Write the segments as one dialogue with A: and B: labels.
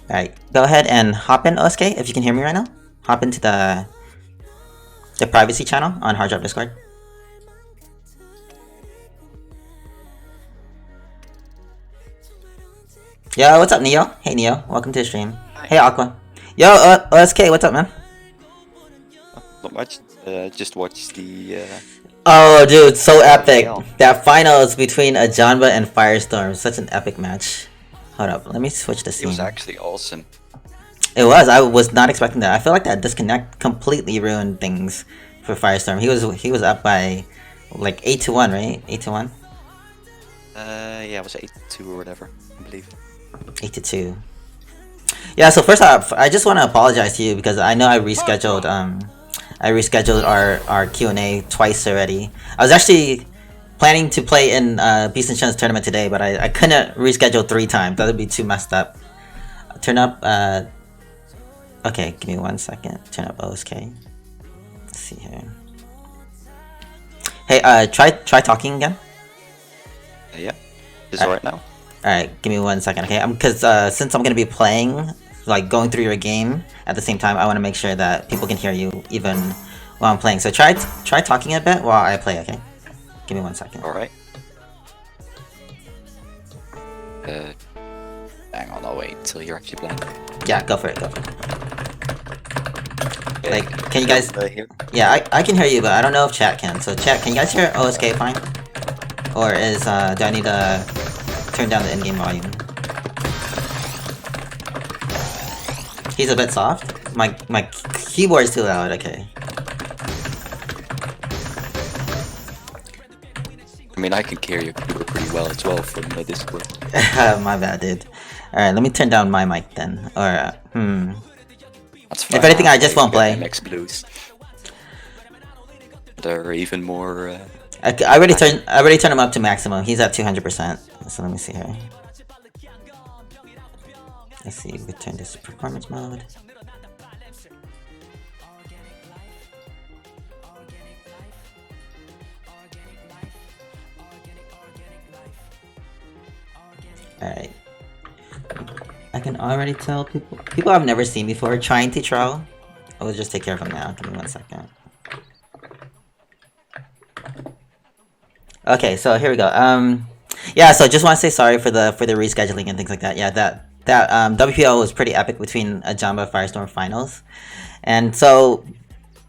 A: Alright, go ahead and hop in, OSK, if you can hear me right now. Hop into the privacy channel on Hard Drop Discord. Yo, what's up, Neo? Hey, Neo. Welcome to the stream.
B: Hi.
A: Hey, Aqua. Yo, OSK, what's up, man?
B: Not much. Just watched the.
A: Oh, dude, so epic.
B: Yeah.
A: That finals between Ajanba and Firestorm. Such an epic match. Hold up, let me switch the
B: It
A: scene.
B: was actually awesome.
A: It was. I was not expecting that. I feel like that disconnect completely ruined things for Firestorm. He was up by like 8-1, right? 8-1?
B: Yeah, it was 8-2 or whatever, I believe.
A: 8-2. Yeah. So first off, I just want to apologize to you because I know I rescheduled our Q&A twice already. I was actually planning to play in Beast and Shen's tournament today, but I couldn't reschedule 3 times. That would be too messed up. Turn up. Okay, give me 1 second. Turn up OSK. Let's see here. Hey, try talking again.
B: Yeah. Is it alright now?
A: Alright, give me 1 second, okay? Because since I'm gonna be playing, like going through your game at the same time, I want to make sure that people can hear you even while I'm playing. So try talking a bit while I play, okay? Give me 1 second.
B: Alright. Hang on, I'll wait till you're actually playing.
A: Yeah, go for it, go for it.
B: Okay.
A: Like, can you guys...
B: Here?
A: Yeah, I can hear you, but I don't know if chat can. So chat, can you guys hear OSK fine? Or is, do I need to turn down the in-game volume? He's a bit soft? My keyboard's too loud, okay.
B: I mean, I can hear your keyboard pretty well as well from the Discord.
A: My bad, dude. Alright, let me turn down my mic then. Or,
B: That's fine.
A: If anything, I just won't play.
B: MX Blues. They're even more.
A: I already turned him up to maximum. He's at 200%. So let me see here. Let's see. We turn this to performance mode. Alright. I can already tell people I've never seen before trying to troll. I will just take care of them now. Give me 1 second. Okay, so here we go. Yeah, so just want to say sorry for the rescheduling and things like that. Yeah, that WPL was pretty epic between Ajanba Firestorm finals, and so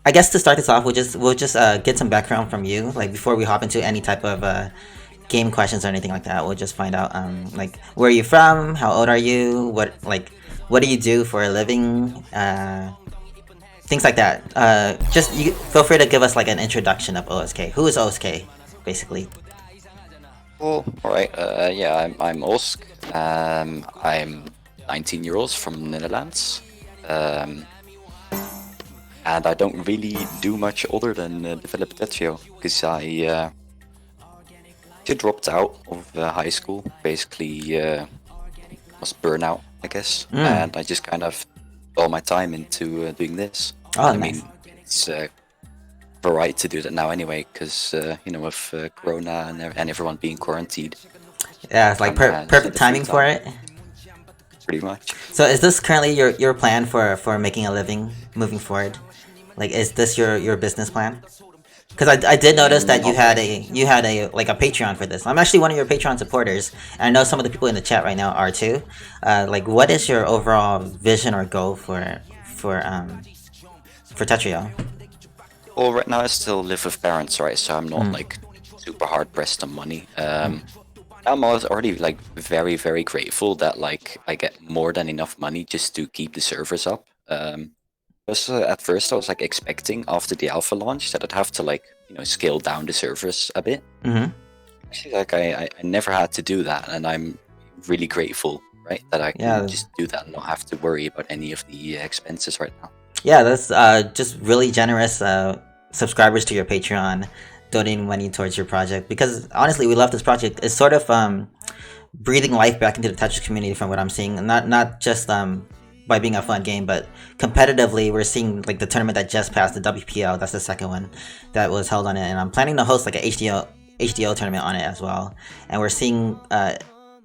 A: I guess to start this off, we'll just get some background from you, like before we hop into any type of game questions or anything like that. We'll just find out like where are you from, how old are you, what do you do for a living, things like that. Just you feel free to give us like an introduction of OSK. Who is OSK? Basically.
B: Cool. Alright, yeah, I'm Osk. I'm 19 years old from Netherlands. And I don't really do much other than develop Tetrio, because I dropped out of high school, basically was burnout, I guess, and I just kind of all my time into doing this.
A: Oh,
B: I
A: nice.
B: mean, it's right to do that now anyway, because you know, with Corona and everyone being quarantined.
A: Yeah, it's like perfect timing for it.
B: Pretty much.
A: So is this currently your plan for making a living moving forward? Like, is this your business plan? Because I did notice that you had a like a Patreon for this. I'm actually one of your Patreon supporters, and I know some of the people in the chat right now are too. Like, what is your overall vision or goal for Tetrio?
B: Well, right now I still live with parents, right? So I'm not like super hard pressed on money. I'm already like very, very grateful that like I get more than enough money just to keep the servers up. Because at first I was like expecting after the alpha launch that I'd have to like, you know, scale down the servers a bit. Actually, like I never had to do that, and I'm really grateful, right, that I can just do that and not have to worry about any of the expenses right now.
A: Yeah, that's just really generous subscribers to your Patreon donating money towards your project, because honestly we love this project. It's sort of breathing life back into the Tetris community from what I'm seeing, and not just by being a fun game, but competitively we're seeing like the tournament that just passed, the WPL. That's the second one that was held on it, and I'm planning to host like a HDO tournament on it as well, and we're seeing.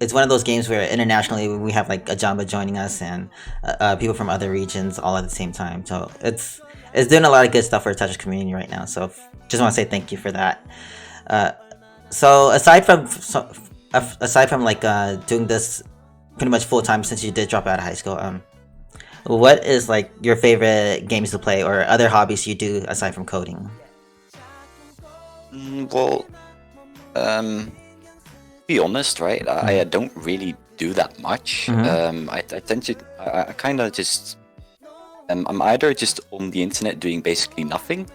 A: It's one of those games where internationally we have like a Jamba joining us and people from other regions all at the same time. So it's doing a lot of good stuff for the Tetris community right now. So just want to say thank you for that. So aside from like doing this pretty much full time since you did drop out of high school, what is like your favorite games to play or other hobbies you do aside from coding?
B: Well, be honest, right? I don't really do that much. I tend to, I kind of just, I'm either just on the internet doing basically nothing,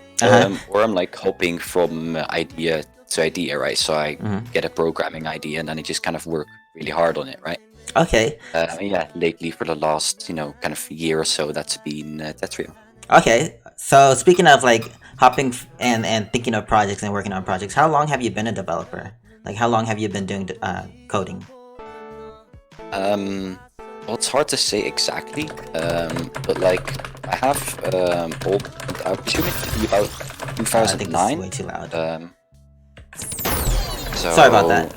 B: or I'm like hopping from idea to idea, right? So I get a programming idea and then I just kind of work really hard on it, right?
A: Okay.
B: Yeah, lately for the last, kind of year or so, that's been Tetrio.
A: Okay. So speaking of like hopping and thinking of projects and working on projects, how long have you been a developer? Like how long have you been doing coding?
B: Well, it's hard to say exactly, but like I have I presume it to be about
A: I think this is
B: 2009.
A: way too loud.
B: So
A: Sorry about that.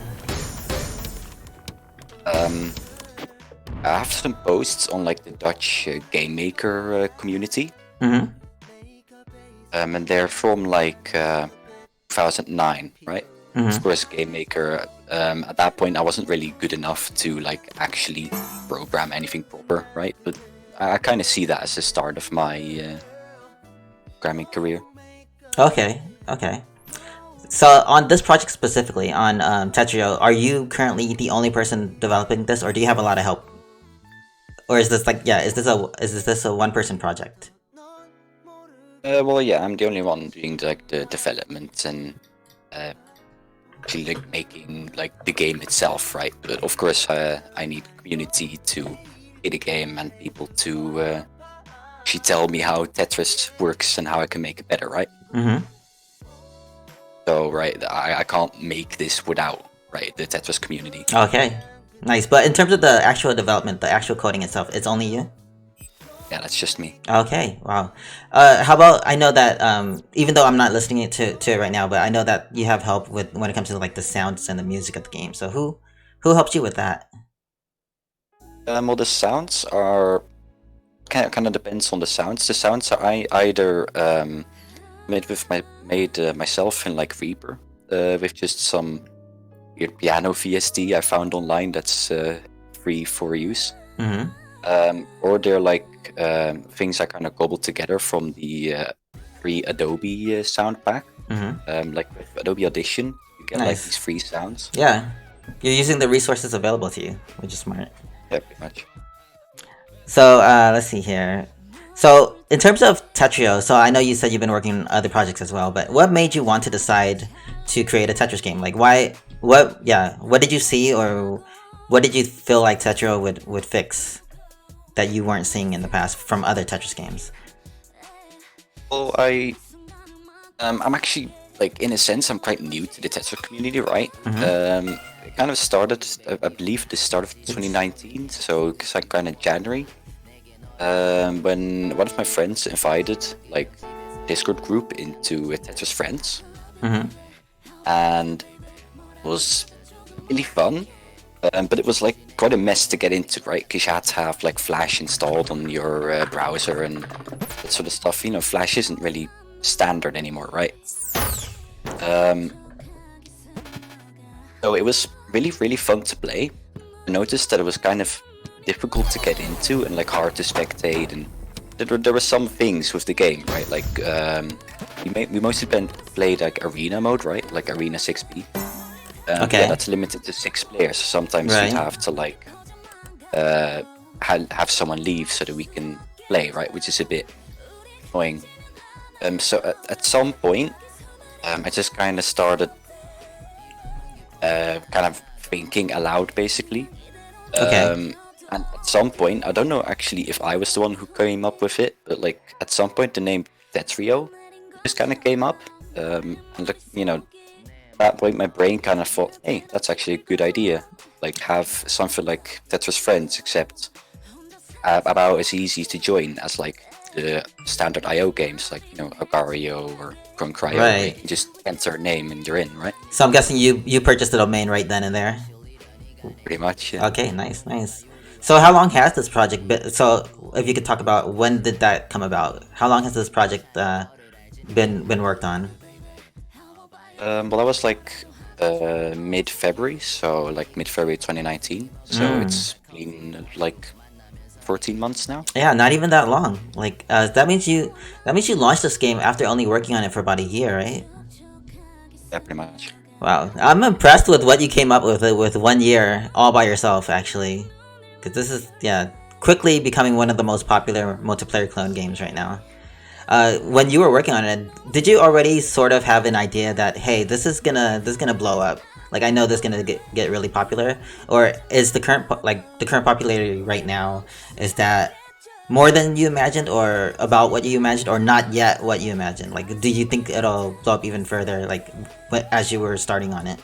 B: I have some posts on like the Dutch game maker community,
A: Mm-hmm.
B: and they're from like 2009, right? Of course, game maker. At that point, I wasn't really good enough to like actually program anything proper, right? But I kind of see that as the start of my programming career.
A: Okay. Okay. So on this project specifically, on Tetrio, are you currently the only person developing this, or do you have a lot of help? Or is this like is this a one person project?
B: Well, yeah, I'm the only one doing like the development and actually like making like the game itself, right? But of course, I need community to play the game and people to actually tell me how Tetris works and how I can make it better, right?
A: Mm-hmm.
B: So, right, I can't make this without, right, the Tetris community.
A: Okay. Nice. But in terms of the actual development, the actual coding itself, it's only you?
B: Yeah, that's just me.
A: Okay, wow. How about I know that even though I'm not listening to it right now, but I know that you have help with when it comes to like the sounds and the music of the game. So who helps you with that?
B: Well, the sounds are kind of depends on the sounds. The sounds are I either made myself in like Reaper with just some weird piano VST I found online that's free for use.
A: Mm-hmm.
B: Or they're like things I kind of cobbled together from the free Adobe sound pack.
A: Mm-hmm.
B: Like with Adobe Audition, you get like
A: Nice.
B: these free sounds.
A: Yeah, you're using the resources available to you, which is smart.
B: Yeah, pretty much.
A: So let's see here. So in terms of Tetrio, so I know you said you've been working on other projects as well, but what made you want to decide to create a Tetris game? Like why? What did you see, or what did you feel like Tetrio would fix that you weren't seeing in the past from other Tetris games?
B: Well, I'm actually like in a sense I'm quite new to the Tetris community, right? It kind of started, I believe, the start of 2019, so it's like kind of January, when one of my friends invited like Discord group into Tetris Friends, and it was really fun. But it was like quite a mess to get into, right? Because you had to have like Flash installed on your browser and that sort of stuff. You know, Flash isn't really standard anymore, right? So it was really, really fun to play. I noticed that it was kind of difficult to get into and like hard to spectate, and there were some things with the game, right? Like we mostly played like arena mode, right? Like Arena 6B.
A: Okay.
B: Yeah, that's limited to 6 players. Sometimes
A: Right.
B: you'd have to like have someone leave so that we can play, right? Which is a bit annoying. So at some point, I just kind of started kind of thinking aloud, basically.
A: Okay.
B: And at some point, I don't know actually if I was the one who came up with it, but like at some point the name Tetrio just kind of came up. And like, at that point my brain kind of thought, hey, that's actually a good idea. Like have something like Tetris Friends, except about as easy to join as like the standard IO games like Agario or Concryo, where you
A: Right.
B: can just enter a name and you're in, right?
A: So I'm guessing you purchased the domain right then and there.
B: Pretty much. Yeah.
A: Okay, nice, nice. So how long has this project been? So if you could talk about when did that come about? How long has this project been worked on?
B: Well, that was like mid-February, so like mid-February 2019. So it's been like 14 months now.
A: Yeah, not even that long. Like that means you launched this game after only working on it for about a year, right?
B: Yeah, pretty much.
A: Wow, I'm impressed with what you came up with 1 year all by yourself, actually. Because this is quickly becoming one of the most popular multiplayer clone games right now. When you were working on it, did you already sort of have an idea that hey, this is gonna blow up? Like I know this is gonna get really popular, or is the current popularity right now is that more than you imagined, or about what you imagined, or not yet what you imagined? Like, do you think it'll blow up even further, like as you were starting on it?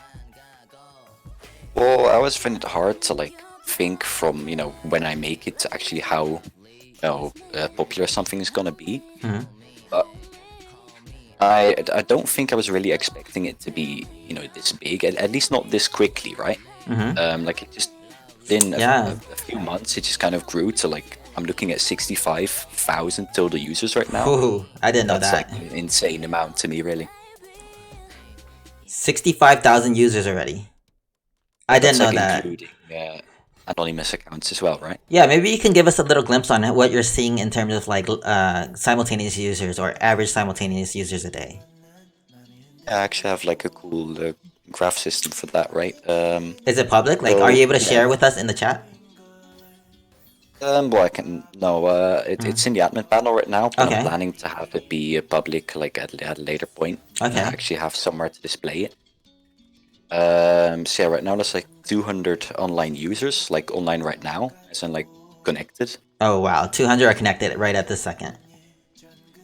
B: Well, I always find it hard to like think from when I make it to actually how popular something is gonna be. But I don't think I was really expecting it to be this big, at least not this quickly, right? Like it just in
A: Yeah.
B: a few months, it just kind of grew to like I'm looking at 65,000 total users right now.
A: Ooh, I didn't know
B: That's
A: that.
B: like an insane amount to me, really.
A: 65,000 users already. I didn't
B: That's
A: know
B: like
A: that.
B: including anonymous accounts as well, right?
A: Yeah, maybe you can give us a little glimpse on what you're seeing in terms of like simultaneous users or average simultaneous users a day.
B: I actually have like a cool graph system for that, right?
A: Is it public? Like, are
B: So
A: you able to share with us in the chat?
B: well, I can no, it's in the admin panel right now, but
A: Okay.
B: I'm planning to have it be public like at a later point.
A: Okay.
B: I actually have somewhere to display it. So yeah, right now there's like 200 online users, like online right now, as in like connected,
A: Oh wow, 200 are connected right at this second.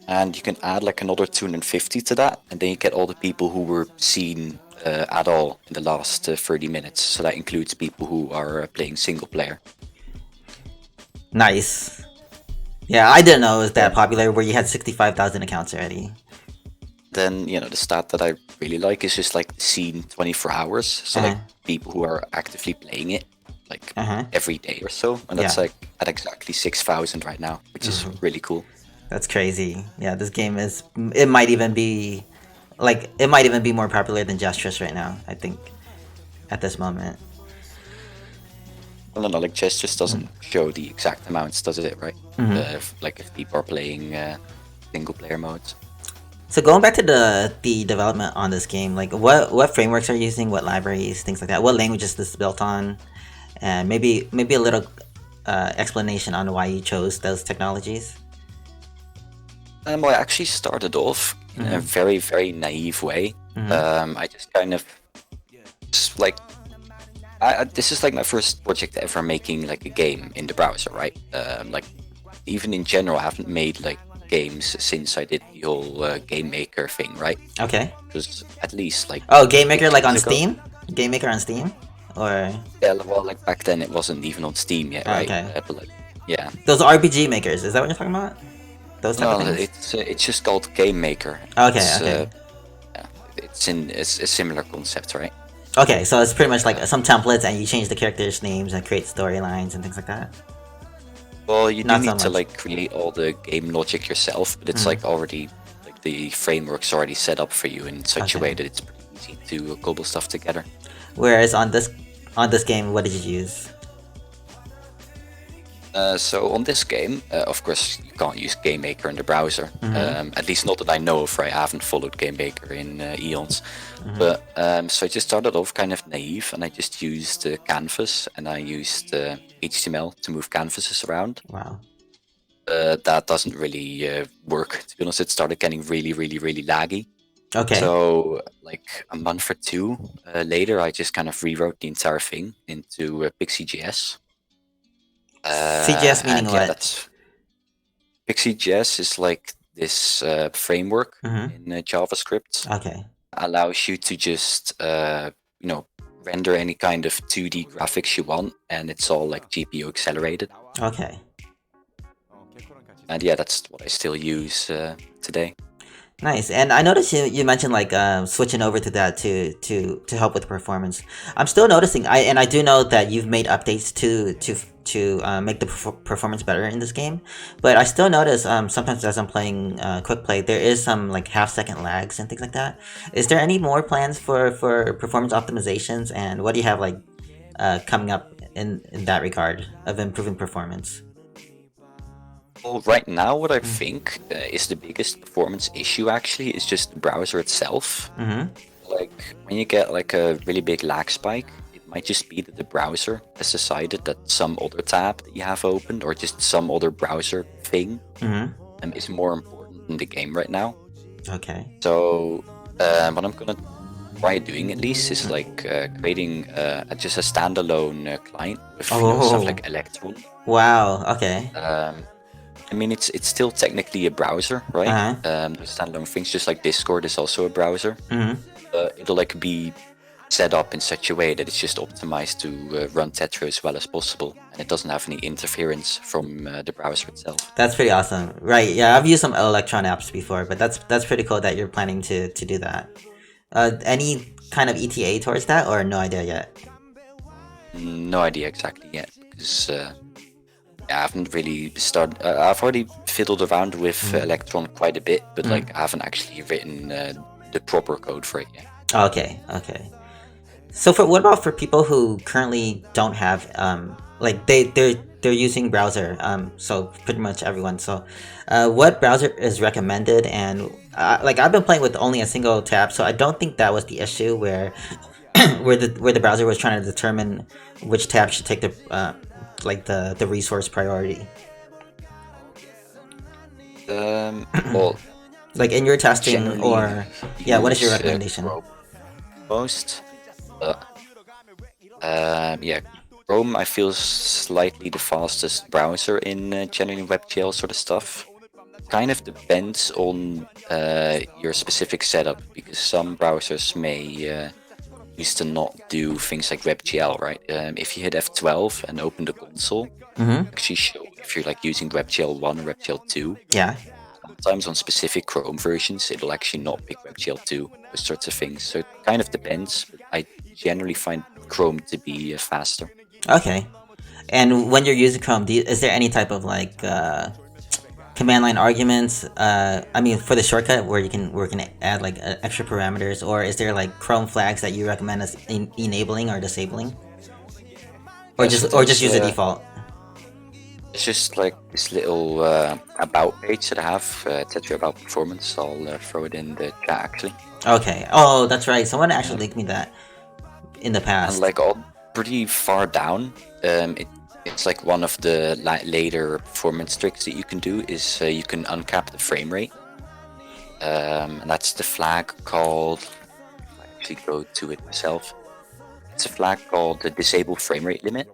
B: and you can add like another 250 to that, and then you get all the people who were seen at all in the last 30 minutes. So that includes people who are playing single player.
A: Nice. Yeah, I didn't know it was that popular where you had 65,000 accounts already.
B: Then the stat that I really like is just like seen 24 hours. So like people who are actively playing it like every day or so, and that's
A: Yeah.
B: like at exactly 6,000 right now, which is really cool.
A: That's crazy. Yeah, this game it might even be more popular than Justice right now, I think, at this moment.
B: I don't know, like chess just doesn't show the exact amounts, does it? Right? If people are playing single player modes.
A: So going back to the development on this game, like what frameworks are you using, what libraries, things like that, what languages is this built on, and maybe a little explanation on why you chose those technologies.
B: Well, I actually started off in a very, very naive way. I just kind of just like this is like my first project ever making like a game in the browser, right? Like even in general, I haven't made like games since I did the whole Game Maker thing, right?
A: Okay.
B: Because at least like
A: Oh, Game Maker, like on
B: 6 years ago.
A: Steam? Game Maker on Steam? Or
B: Yeah, well, like back then it wasn't even on Steam yet, right?
A: Okay.
B: But like, yeah.
A: those RPG makers, is that what you're talking about? Those type
B: No,
A: of things?
B: it's just called Game Maker.
A: Okay,
B: It's,
A: okay.
B: it's a similar concept, right?
A: Okay, so it's pretty much like some templates and you change the characters' names and create storylines and things like that.
B: Well, you do
A: Not so
B: need to
A: much.
B: like create all the game logic yourself, but it's like already like the framework's already set up for you in such a
A: Okay.
B: way that it's pretty easy to cobble stuff together.
A: Whereas on this game, what did you use?
B: So on this game, of course, you can't use Game Maker in the browser. At least not that I know of. Right? I haven't followed Game Maker in eons. But so I just started off kind of naive, and I just used Canvas, and I used HTML to move canvases around.
A: Wow.
B: That doesn't really work. To be honest, it started getting really, really, really laggy.
A: Okay.
B: So like a month or two later, I just kind of rewrote the entire thing into Pixie.js.
A: CGS meaning
B: and
A: what?
B: that's Pixie.js is like this framework in JavaScript.
A: Okay.
B: Allows you to just render any kind of 2D graphics you want, and it's all like GPU accelerated.
A: Okay.
B: And yeah, that's what I still use today.
A: Nice. And I noticed you mentioned like switching over to that to help with performance. I'm still noticing. I do know that you've made updates to make the performance better in this game, but I still notice sometimes as I'm playing quick play, there is some like half-second lags and things like that. Is there any more plans for performance optimizations, and what do you have like coming up in that regard of improving performance?
B: Well, right now, what I think is the biggest performance issue actually is just the browser itself.
A: Mm-hmm.
B: Like when you get like a really big lag spike, it might just be that the browser has decided that some other tab that you have opened or just some other browser thing
A: Mm-hmm.
B: is more important than the game right now.
A: Okay.
B: So what I'm gonna try doing at least is like creating just a standalone client with stuff
A: Oh.
B: like Electron.
A: Wow. Okay.
B: I mean, it's still technically a browser, right?
A: Uh-huh.
B: The standalone things, just like Discord is also a browser.
A: Mm-hmm.
B: It'll like be set up in such a way that it's just optimized to run Tetra as well as possible, and it doesn't have any interference from the browser itself.
A: That's pretty awesome. Right. Yeah, I've used some Electron apps before, but that's pretty cool that you're planning to do that. Any kind of ETA towards that, or no idea yet?
B: No idea exactly yet, because I haven't really started. I've already fiddled around with Electron quite a bit, but like I haven't actually written the proper code for it yet.
A: Okay. Okay. So for what about for people who currently don't have like they're using browser so pretty much everyone, so what browser is recommended, and like I've been playing with only a single tab, so I don't think that was the issue where where the browser was trying to determine which tab should take the like the resource priority.
B: Well,
A: Like in your testing,
B: generally,
A: or yeah, what is your
B: use,
A: recommendation?
B: Chrome most. Yeah, Chrome I feel is slightly the fastest browser in generating WebGL sort of stuff. Kind of depends on your specific setup, because some browsers may used to not do things like WebGL, right? If you hit F12 and open the console,
A: Mm-hmm.
B: actually show if you're like using WebGL 1 or WebGL 2.
A: Yeah.
B: Sometimes on specific Chrome versions, it'll actually not pick WebGL 2, those sorts of things. So it kind of depends, but I generally find Chrome to be faster.
A: Okay. And when you're using Chrome, is there any type of like command line arguments? I mean, for the shortcut where you can add like extra parameters, or is there like Chrome flags that you recommend as enabling or disabling, or
B: Yeah, so
A: just use the
B: there's,
A: default?
B: It's just like this little about page that I have, Tetra About Performance. I'll throw it in the chat actually.
A: Okay. Oh, that's right. Someone actually linked me that in the past.
B: And like all pretty far down, it's like one of the later performance tricks that you can do is you can uncap the frame rate. And that's the flag called, if I actually go to it myself, it's a flag called the disable frame rate limit.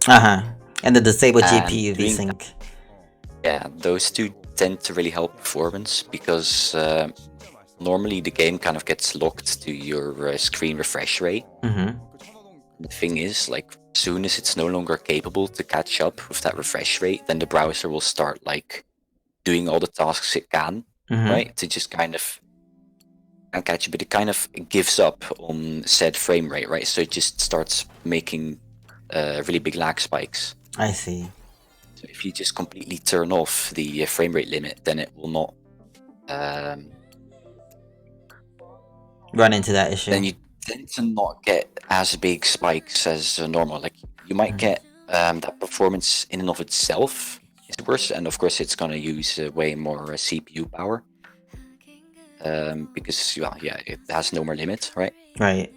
A: Uh-huh. And the disable
B: And
A: GPU
B: doing
A: vsync.
B: Yeah, those two tend to really help performance, because normally the game kind of gets locked to your screen refresh rate.
A: Mm-hmm.
B: The thing is, like, soon as it's no longer capable to catch up with that refresh rate, then the browser will start like doing all the tasks it can,
A: Mm-hmm.
B: right? To just kind of can catch you, but it kind of gives up on said frame rate, right? So it just starts making really big lag spikes.
A: I see.
B: So if you just completely turn off the frame rate limit, then it will not.
A: Run into that issue.
B: Then you tend to not get as big spikes as normal. Like you might get that performance in and of itself is worse, and of course it's gonna use way more CPU power because it has no more limit, right?
A: Right.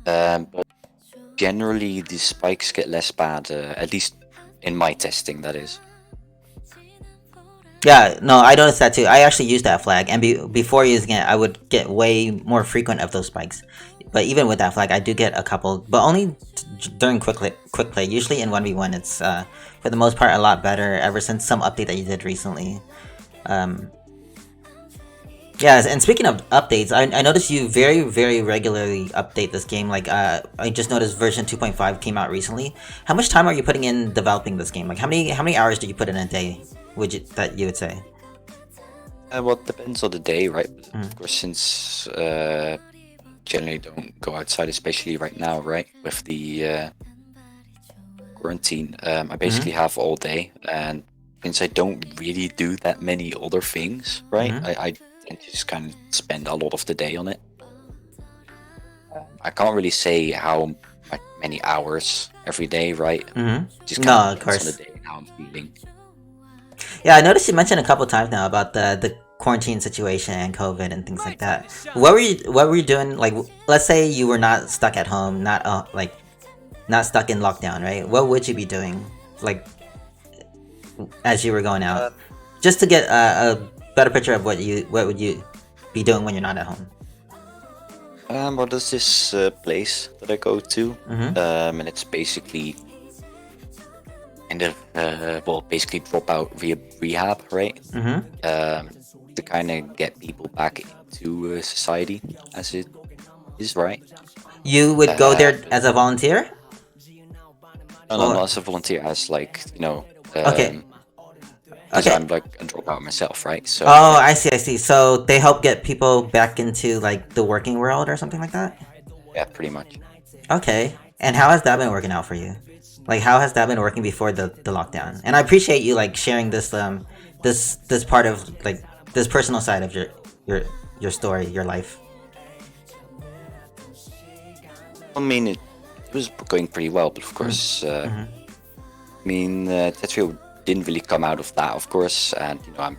B: But generally the spikes get less bad, at least in my testing, that is.
A: Yeah, no, I noticed that too. I actually used that flag, and before using it, I would get way more frequent of those spikes. But even with that flag, I do get a couple, but only during quick play. Usually in 1v1, it's for the most part a lot better ever since some update that you did recently. Yeah, and speaking of updates, I noticed you very, very regularly update this game. Like, I just noticed version 2.5 came out recently. How much time are you putting in developing this game? Like, how many hours do you put in a day? that you would say?
B: Well, it depends on the day, right?
A: Mm.
B: Of course, since generally don't go outside, especially right now, right? With the quarantine, I basically have all day, and since I don't really do that many other things, right? I tend to just kind of spend a lot of the day on it. I can't really say how many hours every day, right? Just kind
A: No,
B: of
A: of
B: depends on the
A: course.
B: day and how I'm feeling.
A: Yeah, I noticed you mentioned a couple times now about the quarantine situation and COVID and things like that. What were you doing? Like, let's say you were not stuck at home, not like not stuck in lockdown, right? What would you be doing, like, as you were going out, just to get a better picture of what would you be doing when you're not at home?
B: Well, there's this place that I go to, and it's basically kind of well, basically drop out rehab, right? To kind of get people back into society as it is, right?
A: You would go there as a volunteer,
B: No,
A: or
B: not as a volunteer, as like
A: okay,
B: because
A: okay.
B: I'm like a dropout myself, right? So
A: Oh,
B: yeah,
A: I see. So they help get people back into like the working world or something like that.
B: yeah, pretty much.
A: Okay. And how has that been working out for you? Like, how has that been working before the lockdown? And I appreciate you like sharing this part of like this personal side of your your story, your life.
B: I mean, it was going pretty well, but of course, I mean, Tetrio didn't really come out of that, of course, and I'm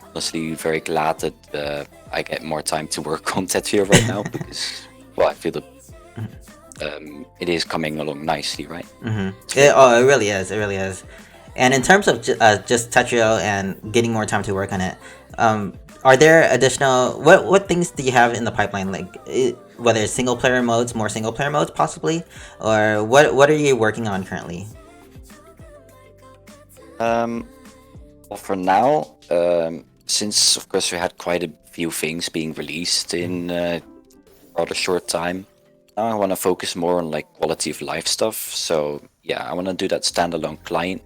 B: honestly very glad that I get more time to work on Tetrio right now because, well, I feel that it is coming along nicely, right?
A: It really is. It really is. And in terms of just Tetrio and getting more time to work on it, are there additional what things do you have in the pipeline? Like whether it's single player modes, more single player modes, possibly, or what are you working on currently?
B: Well, for now, since of course we had quite a few things being released in rather short time, now I want to focus more on like quality of life stuff. So yeah, I want to do that standalone client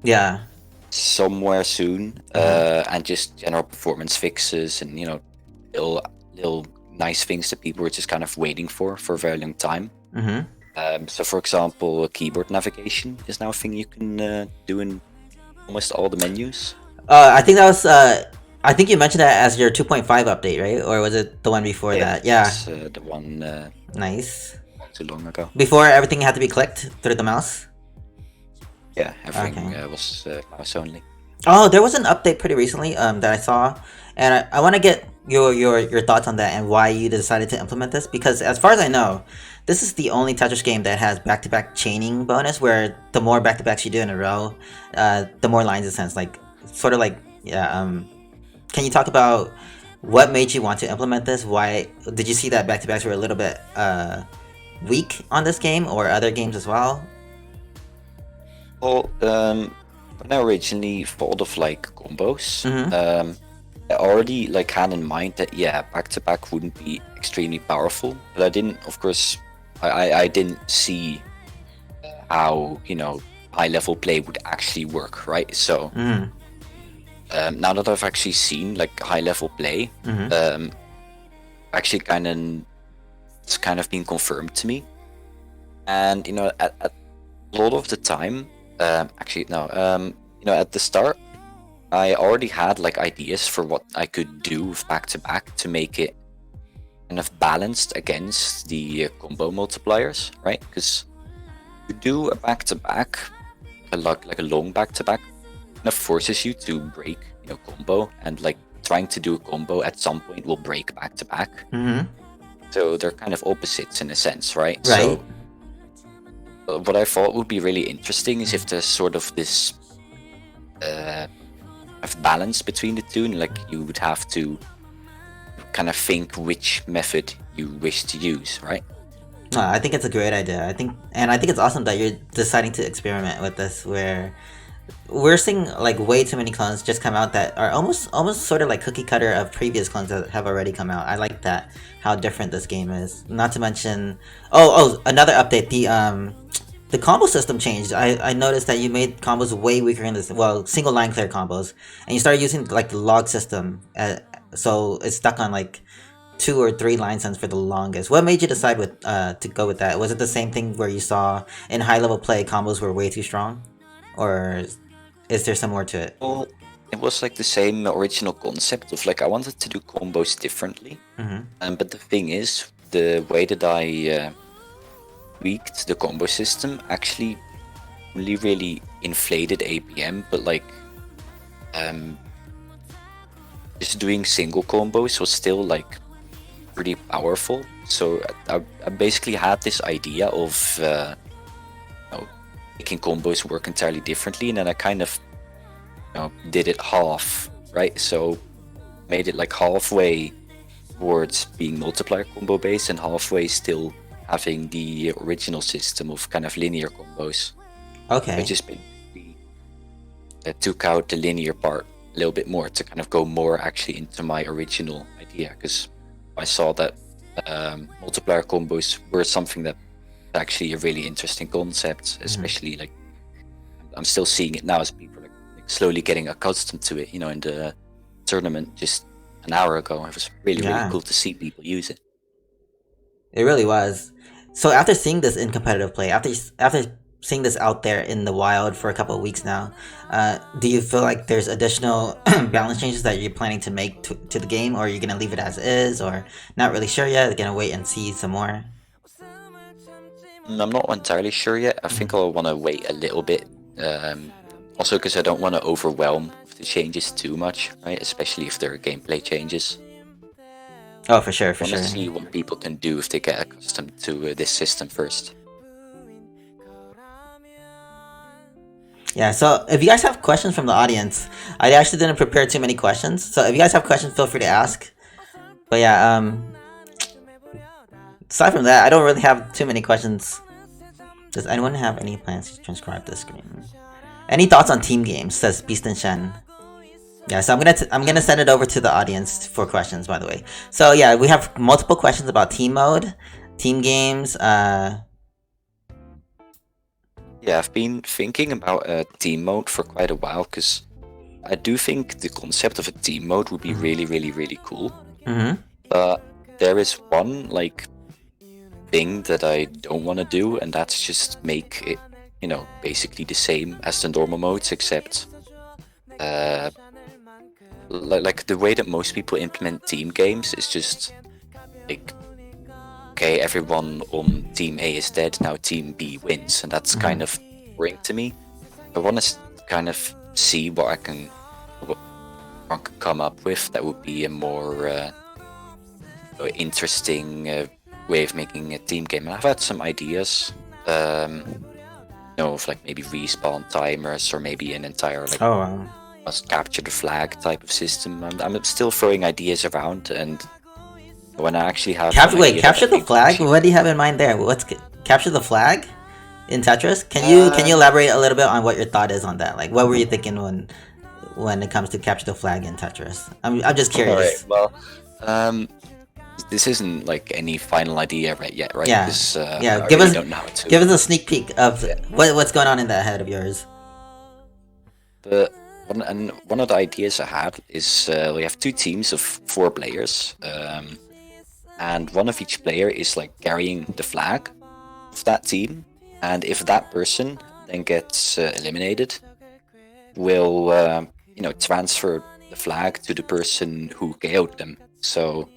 A: Yeah.
B: somewhere soon, and just general performance fixes and little nice things that people were just kind of waiting for a very long time. So for example, keyboard navigation is now a thing you can do in almost all the menus.
A: I think that was. I think you mentioned that as your 2.5 update, right? Or was it the one before that? Yeah.
B: It's the one
A: Nice.
B: not too long ago.
A: Before everything had to be clicked through the mouse.
B: Yeah, everything
A: Okay.
B: was mouse only.
A: Oh, there was an update pretty recently that I saw, and I want to get your thoughts on that and why you decided to implement this, because as far as I know, this is the only Tetris game that has back-to-back chaining bonus, where the more back-to-backs you do in a row, the more lines it sends. Like sort of like yeah. Can you talk about what made you want to implement this? Why did you see that back-to-backs were a little bit weak on this game or other games as well?
B: Well, when I originally thought of like combos, I already like had in mind that yeah, back to back wouldn't be extremely powerful, but I didn't, of course, I didn't see how high level play would actually work, right? So now that I've actually seen like high level play, actually it's kind of been confirmed to me, and at a lot of the time, actually no, at the start, I already had like ideas for what I could do with back to back to make it kind of balanced against the combo multipliers, right? Because to do a back to back, like a long back to back, kind of forces you to break combo, and like trying to do a combo at some point will break back to back. So they're kind of opposites in a sense, right?
A: Right.
B: So what I thought would be really interesting is if there's sort of this of balance between the two, and like you would have to kind of think which method you wish to use, right?
A: No, I think it's a great idea. I think it's awesome that you're deciding to experiment with this, where we're seeing like way too many clones just come out that are almost sort of like cookie cutter of previous clones that have already come out. I like that, how different this game is. Not to mention, another update, the combo system changed. I noticed that you made combos way weaker in this. Well, single line clear combos, and you started using like the log system. So it's stuck on like 2 or 3 line sends for the longest. What made you decide with to go with that? Was it the same thing where you saw in high level play combos were way too strong, or is there some more to it?
B: Well, it was like the same original concept of like I wanted to do combos differently. But the thing is, the way that I tweaked the combo system actually only really inflated APM, but like just doing single combos was still like pretty powerful. So I basically had this idea of making combos work entirely differently, and then I kind of did it half, right? So made it like halfway towards being multiplier combo based and halfway still having the original system of kind of linear combos.
A: Okay.
B: I just basically took out the linear part a little bit more to kind of go more actually into my original idea, because I saw that multiplier combos were something that actually a really interesting concept, especially like I'm still seeing it now as people are like slowly getting accustomed to it. In the tournament just an hour ago, it was really cool to see people use it.
A: It really was. So after seeing this in competitive play, after seeing this out there in the wild for a couple of weeks now, do you feel like there's additional balance changes that you're planning to make to the game, or are you gonna leave it as is, or not really sure yet? Gonna wait and see some more.
B: I'm not entirely sure yet. I think I'll want to wait a little bit. Also, because I don't want to overwhelm the changes too much, right? Especially if there are gameplay changes.
A: Oh, for sure,
B: I want to see what people can do if they get accustomed to this system first.
A: Yeah, so if you guys have questions from the audience, I actually didn't prepare too many questions. So if you guys have questions, feel free to ask. But yeah, aside from that, I don't really have too many questions. Does anyone have any plans to transcribe this screen? Any thoughts on team games? Says Beast and Shen. Yeah, so I'm gonna send it over to the audience for questions. By the way, so yeah, we have multiple questions about team mode, team games.
B: Yeah, I've been thinking about a team mode for quite a while, because I do think the concept of a team mode would be really, really, really cool. But there is one like thing that I don't want to do, and that's just make it, basically the same as the normal modes, except like the way that most people implement team games is just like, okay, everyone on team A is dead, now team B wins, and that's kind of boring to me. I want to kind of see what I can come up with that would be a more interesting way of making a team game. And I've had some ideas, of like maybe respawn timers, or maybe an entire like must capture the flag type of system. I'm still throwing ideas around, and when I actually have
A: capture the flag. What do you have in mind there? What's capture the flag in Tetris? Can you elaborate a little bit on what your thought is on that? Like, what were you thinking when it comes to capture the flag in Tetris? I'm just curious.
B: All right, well, this isn't like any final idea yet, right?
A: Yeah,
B: I
A: give
B: really
A: us
B: don't know how to.
A: Give us a sneak peek of what's going on in that head of yours.
B: But one of the ideas I had is we have 2 teams of 4 players, and one of each player is like carrying the flag of that team, and if that person then gets eliminated, will transfer the flag to the person who KO'd them. So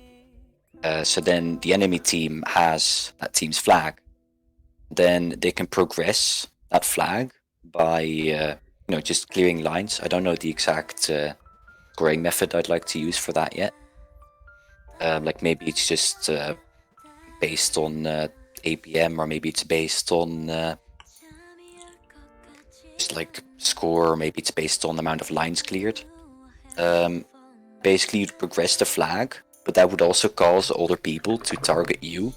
B: then the enemy team has that team's flag. Then they can progress that flag by just clearing lines. I don't know the exact scoring method I'd like to use for that yet. Like maybe it's just based on APM, or maybe it's based on just like score, or maybe it's based on the amount of lines cleared. Basically, you'd progress the flag, but that would also cause other people to target you.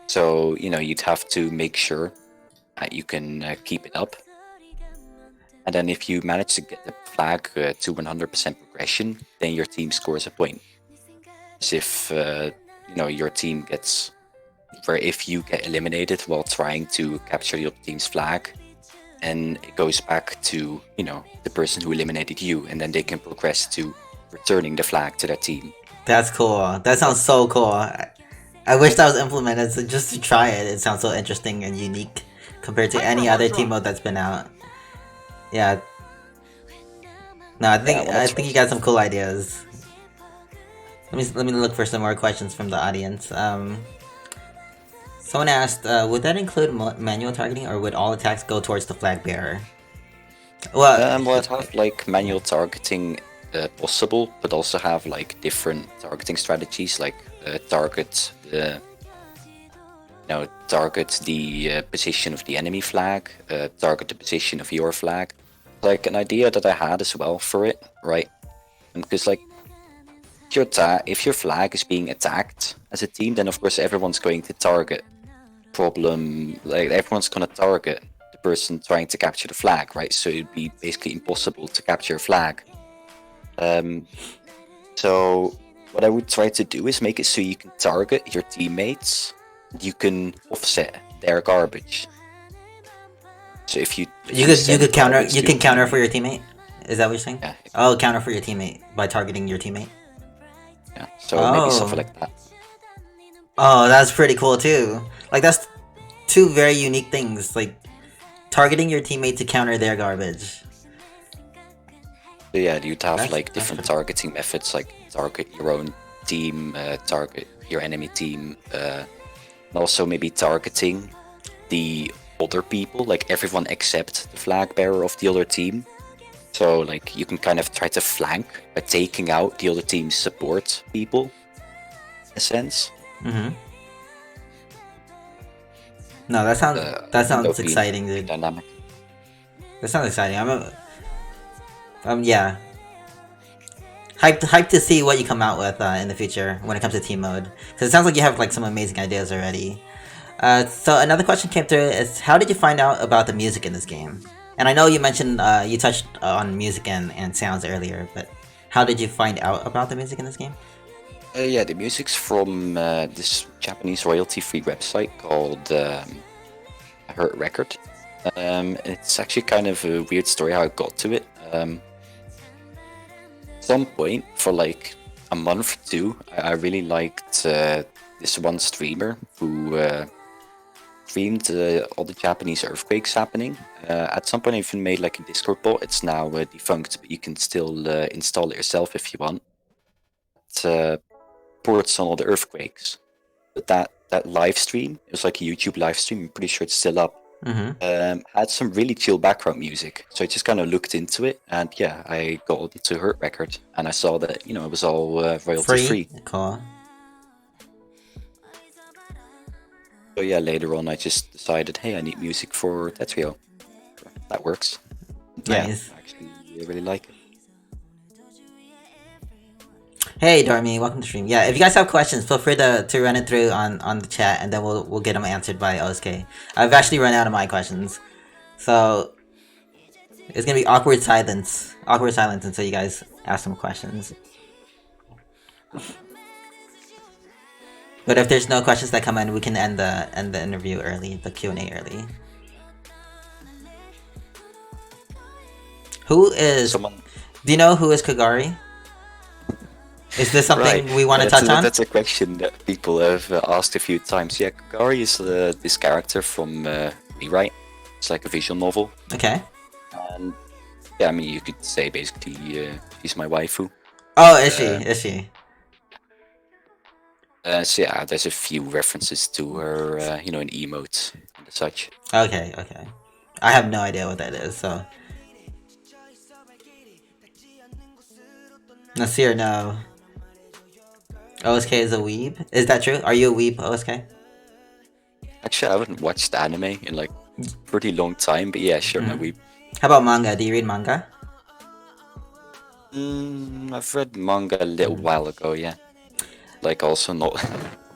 B: So you'd have to make sure that you can keep it up. And then if you manage to get the flag to 100% progression, then your team scores a point. As if your team gets where if you get eliminated while trying to capture the other team's flag, and it goes back to, you know, the person who eliminated you, and then they can progress to returning the flag to their team.
A: That's cool. That sounds so cool. I wish that was implemented so just to try it. It sounds so interesting and unique compared to any other team mode that's been out. Yeah. No, I think
B: well, that's
A: you got some cool ideas. Let me look for some more questions from the audience. Someone asked, would that include manual targeting, or would all attacks go towards the flag bearer? Well,
B: Well, I'd have like manual targeting possible, but also have like different targeting strategies, like target the position of the enemy flag, target the position of your flag. Like an idea that I had as well for it, right? Because like if your flag is being attacked as a team, then of course everyone's going to target everyone's gonna target the person trying to capture the flag, right? So it'd be basically impossible to capture a flag. So what I would try to do is make it so you can target your teammates, you can offset their garbage. So if you
A: could counter for your teammate. Is that what you're saying?
B: Yeah.
A: Oh, counter for your teammate by targeting your teammate.
B: Yeah. So maybe something like that.
A: Oh, that's pretty cool too. Like that's two very unique things. Like targeting your teammate to counter their garbage.
B: So yeah, you'd have like different targeting methods, like target your own team, target your enemy team, and also maybe targeting the other people, like everyone except the flag bearer of the other team. So like you can kind of try to flank by taking out the other team's support people, in a sense.
A: Mm-hmm. No, that sounds exciting, dude.
B: Dynamic.
A: That sounds exciting. Yeah. Hyped to see what you come out with in the future when it comes to team mode. Because it sounds like you have like some amazing ideas already. So another question came through is, how did you find out about the music in this game? And I know you mentioned you touched on music and sounds earlier, but how did you find out about the music in this game?
B: Yeah, the music's from this Japanese royalty-free website called Hurt Record. It's actually kind of a weird story how I got to it. Some point for like a month or two, I really liked this one streamer who streamed all the Japanese earthquakes happening. At some point I even made like a Discord bot. It's now defunct, but you can still install it yourself if you want. It reports on all the earthquakes. But that live stream, it was like a YouTube live stream, I'm pretty sure it's still up.
A: Mm-hmm.
B: Had some really chill background music, so I just kind of looked into it, and yeah, I got into Hurt Record, and I saw that it was all royalty free.
A: Cool.
B: So yeah, later on I just decided, hey, I need music for Tetrio. That works.
A: Nice.
B: Yeah, actually, I really like it.
A: Hey Dormy, welcome to stream. Yeah, if you guys have questions, feel free to run it through on the chat, and then we'll get them answered by OSK. I've actually run out of my questions, so it's gonna be awkward silence until you guys ask some questions. But if there's no questions that come in, we can end the interview early, the Q&A early. Who is? Do you know who is Kagari? Is this something we want to touch on?
B: That's a question that people have asked a few times. Yeah, Kagari is this character from Rewrite. It's like a visual novel.
A: Okay.
B: And yeah, I mean, you could say basically she's my waifu.
A: Oh, is she? Is she?
B: So yeah, there's a few references to her, in emotes and such.
A: Okay. I have no idea what that is, so. Nasir, no. OSK is a weeb? Is that true? Are you a weeb, OSK?
B: Actually, I haven't watched anime in like a pretty long time, but yeah, sure, I'm a weeb.
A: How about manga? Do you read manga?
B: I've read manga a little while ago, yeah. Like, also not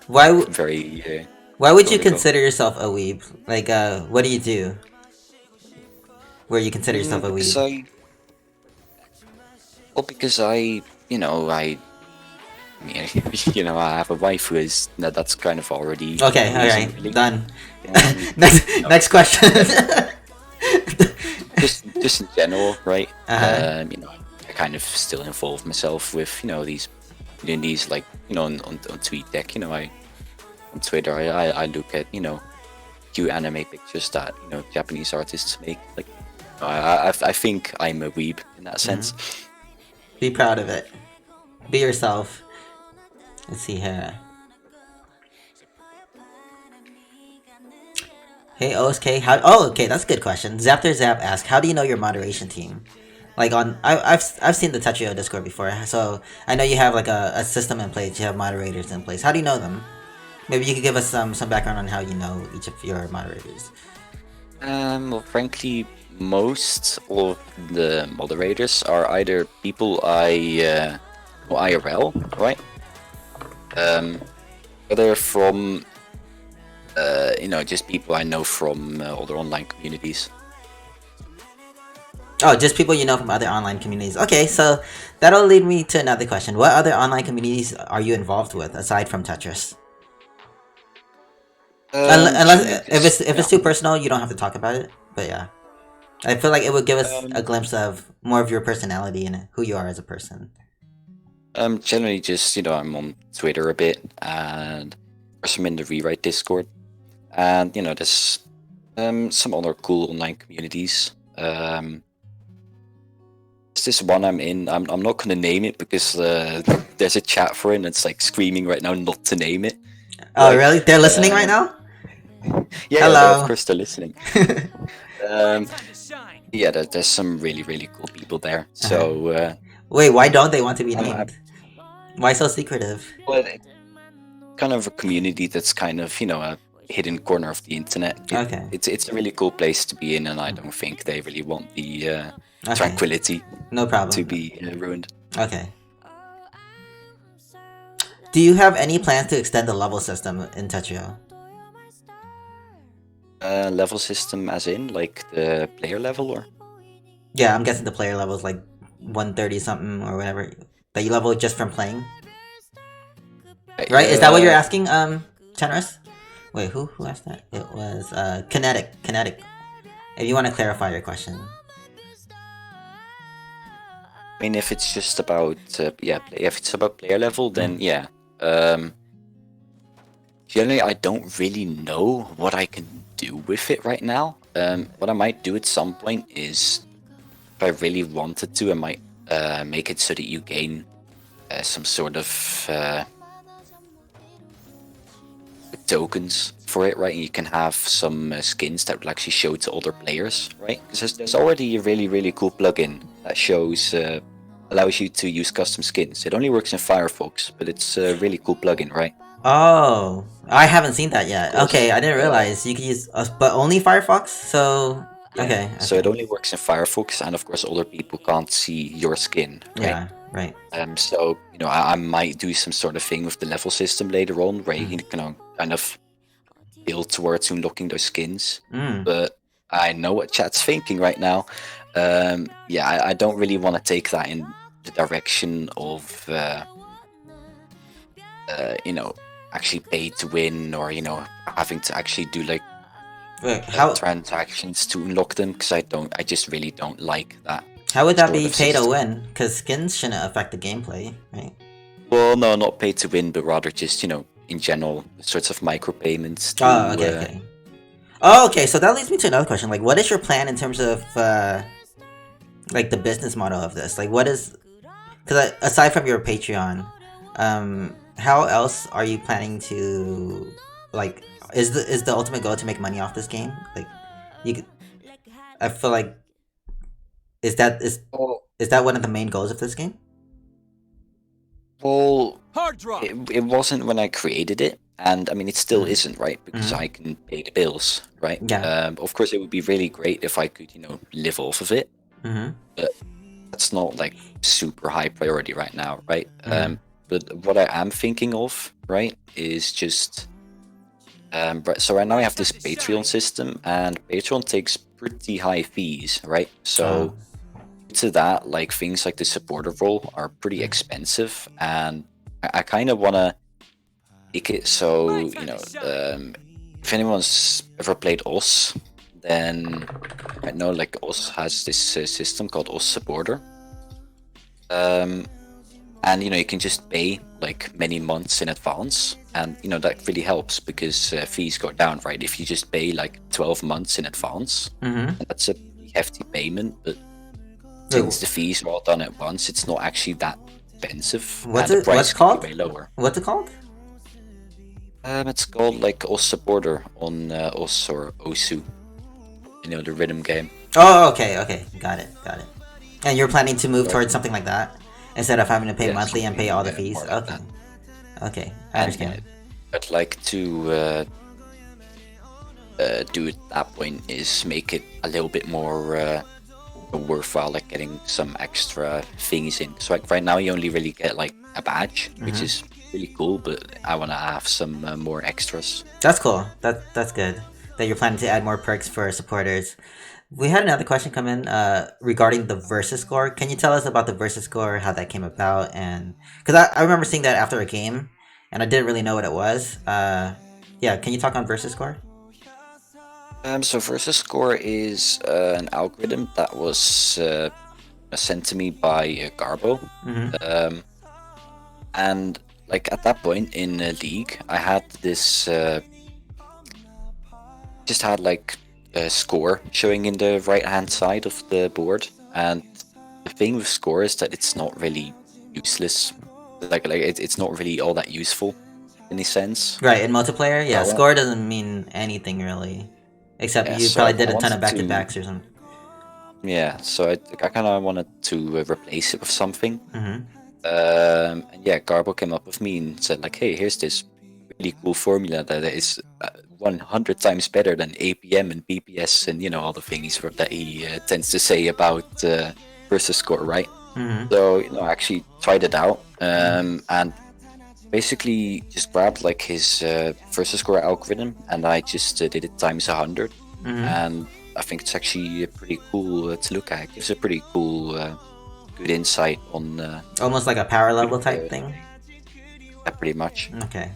B: very...
A: Why would you consider yourself a weeb? Like, what do you do where you consider yourself a weeb?
B: Because I You know, I have a wife who is that's kind of already
A: Okay,
B: a reason,
A: alright,
B: really.
A: done.
B: And,
A: Next question.
B: just in general, right?
A: Uh-huh.
B: You know, I kind of still involve myself with these in these like on TweetDeck. You know, I on Twitter I look at cute anime pictures that Japanese artists make. Like I think I'm a weeb in that sense.
A: Be proud of it. Be yourself. Let's see here. Hey OSK, how? Oh, okay, that's a good question. Zapter Zap asked, "How do you know your moderation team?" Like I've seen the Tetrio Discord before, so I know you have like a system in place. You have moderators in place. How do you know them? Maybe you could give us some background on how you know each of your moderators.
B: Well, frankly, most of the moderators are either people I know IRL, right? Whether from just people I know from other online communities.
A: Oh, just people you know from other online communities. Okay, so that'll lead me to another question. What other online communities are you involved with aside from Tetris? Unless if it's too personal, you don't have to talk about it. But yeah, I feel like it would give us a glimpse of more of your personality and who you are as a person.
B: Generally just I'm on Twitter a bit, and I'm in the Rewrite Discord, and there's some other cool online communities. There's this one I'm in. I'm not gonna name it because there's a chat for it, and it's like screaming right now not to name it.
A: Oh,
B: Right?
A: really? They're listening right now?
B: Yeah, of
A: Hello.
B: course they're listening. Yeah, there's some really cool people there. So
A: Wait, why don't they want to be
B: I'm
A: named? Why so secretive?
B: well, kind of a community that's kind of a hidden corner of the internet.
A: Okay.
B: It's a really cool place to be in, and I don't think they really want the
A: Okay.
B: tranquility
A: No problem.
B: to be ruined.
A: Okay. Do you have any plans to extend the level system in Tetrio?
B: Level system, as in like the player level, or
A: Yeah, I'm guessing the player level is like 130 something or whatever that you level just from playing. Right? Is that what you're asking, Tenris? Wait, who asked that? It was Kinetic. Kinetic. If you want to clarify your question.
B: I mean, if it's just about if it's about player level, then yeah. Generally, I don't really know what I can do with it right now. What I might do at some point is, if I really wanted to, I might make it so that you gain some sort of tokens for it, right? And you can have some skins that will actually show to other players, right? Because there's already a really cool plugin that shows allows you to use custom skins. It only works in Firefox, but it's a really cool plugin, right?
A: Oh, I haven't seen that yet. Okay, I didn't realize you could use, but only Firefox. So
B: Yeah.
A: okay.
B: So it only works in Firefox, and of course, other people can't see your skin, right?
A: Yeah. Right.
B: So I might do some sort of thing with the level system later on, where you can kind of build towards unlocking those skins. But I know what chat's thinking right now. Yeah, I don't really want to take that in the direction of actually pay to win, or having to actually do like transactions to unlock them, because I just really don't like that.
A: How would that be pay to win? Because skins shouldn't affect the gameplay, right?
B: Well, no, not pay to win, but rather just in general sorts of micropayments.
A: Oh, okay. Oh, okay. So that leads me to another question. Like, what is your plan in terms of like the business model of this? Like, what is? Because aside from your Patreon, how else are you planning to like? Is the ultimate goal to make money off this game? Like, I feel like is that one of the main goals of this game?
B: Well, it wasn't when I created it, and I mean it still isn't, right? Because I can pay the bills, right?
A: Yeah.
B: Of course, it would be really great if I could, live off of it. But that's not like super high priority right now, right? But what I am thinking of, right, is just so right now I have this Patreon system, and Patreon takes pretty high fees, right? So to that, like things like the supporter role are pretty expensive, and I kind of want to make it so, if anyone's ever played OS, then I know like OS has this system called OS Supporter. And you can just pay like many months in advance, and that really helps because fees go down, right? If you just pay like 12 months in advance, and that's a hefty payment, but since the fees are all done at once, it's not actually that expensive.
A: What's
B: and
A: it?
B: the price
A: What's
B: can
A: called?
B: be way lower.
A: What's it called?
B: It's called like OS Supporter on OS or OSU, the rhythm game.
A: Oh, okay, got it. And you're planning to move towards something like that instead of having to pay
B: Yeah,
A: monthly and pay all the
B: something,
A: fees.
B: more like
A: Okay,
B: that.
A: okay, I
B: And
A: understand.
B: I'd like to do at that point is make it a little bit more worthwhile, like getting some extra things in. So like right now you only really get like a badge, which is really cool, but I want to have some more extras.
A: That's cool. That's good. That you're planning to add more perks for supporters. We had another question come in regarding the versus score. Can you tell us about the versus score, how that came about, and because I remember seeing that after a game, and I didn't really know what it was. Yeah, can you talk on versus score?
B: So versus score is an algorithm that was sent to me by Garbo. And like at that point in League, I had this just had like a score showing in the right hand side of the board, and the thing with score is that it's not really useless. It's not really all that useful in any sense.
A: Right, in multiplayer, yeah,
B: I want-
A: score doesn't mean anything really, except
B: Yeah,
A: you
B: so
A: probably
B: I
A: did a ton of
B: wanted
A: back to
B: to.
A: backs or something.
B: Yeah, so I kind of wanted to replace it with something. And yeah, Garbo came up with me and said like, hey, here's this really cool formula that is 100 times better than APM and BPS and all the things that he tends to say about versus score, right? So I actually tried it out and basically just grabbed like his versus score algorithm, and I just did it times 100, and I think it's actually pretty cool to look at. It gives a pretty cool, good insight on
A: Almost like a power level type thing.
B: pretty much.
A: Okay.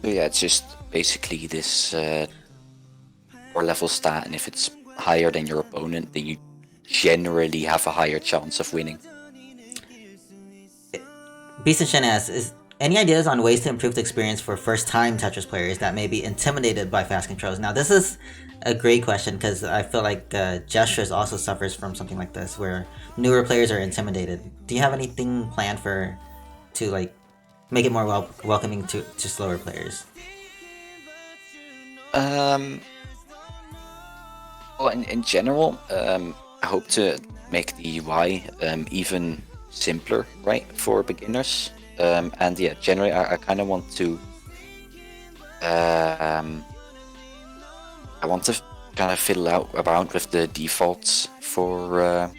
B: So yeah, it's just basically this power level stat, and if it's higher than your opponent, then you generally have a higher chance of winning.
A: Beast and Shen asks, is any ideas on ways to improve the experience for first-time Tetris players that may be intimidated by fast controls? Now, this is a great question because I feel like Gestures also suffers from something like this, where newer players are intimidated. Do you have anything planned to like make it more welcoming to slower players?
B: Well, in general, I hope to make the UI even simpler, right, for beginners. And yeah, generally, I kind of want to. I want to kind of fiddle out around with the defaults for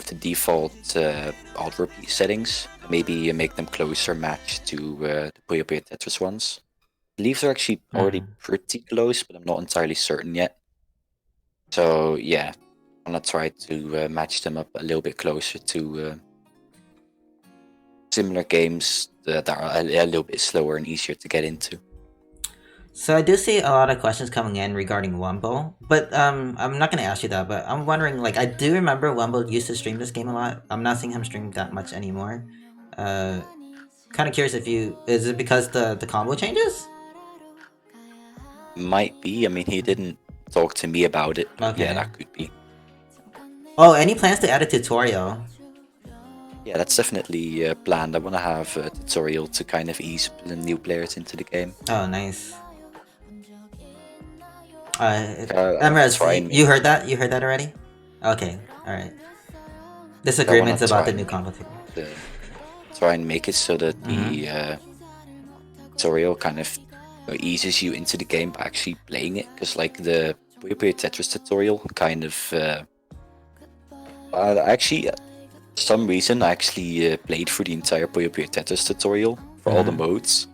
B: the default alt repeat settings. Maybe make them closer match to the Puyo Puyo Tetris ones. I believe they're actually already pretty close, but I'm not entirely certain yet. So yeah, I'm gonna try to match them up a little bit closer to similar games that are a little bit slower and easier to get into.
A: So I do see a lot of questions coming in regarding Wumble, but I'm not gonna ask you that. But I'm wondering, like, I do remember Wumble used to stream this game a lot. I'm not seeing him stream that much anymore. Kind of curious if is it because the combo changes?
B: Might be. I mean, he didn't talk to me about it. But
A: Okay.
B: Yeah, that could be.
A: Oh, any plans to add a tutorial?
B: Yeah, that's definitely planned. I want to have a tutorial to kind of ease the new players into the game.
A: Oh, nice.
B: I'll
A: Emrez,
B: try and
A: you heard that? You heard that already? Okay, all right. Disagreements
B: wanna
A: about
B: try
A: the new
B: and
A: combo table.
B: Try and make it so that the tutorial kind of eases you into the game by actually playing it, because like the Puyo Puyo Tetris tutorial kind of actually for some reason I actually played through the entire Puyo Puyo Tetris tutorial for all the modes,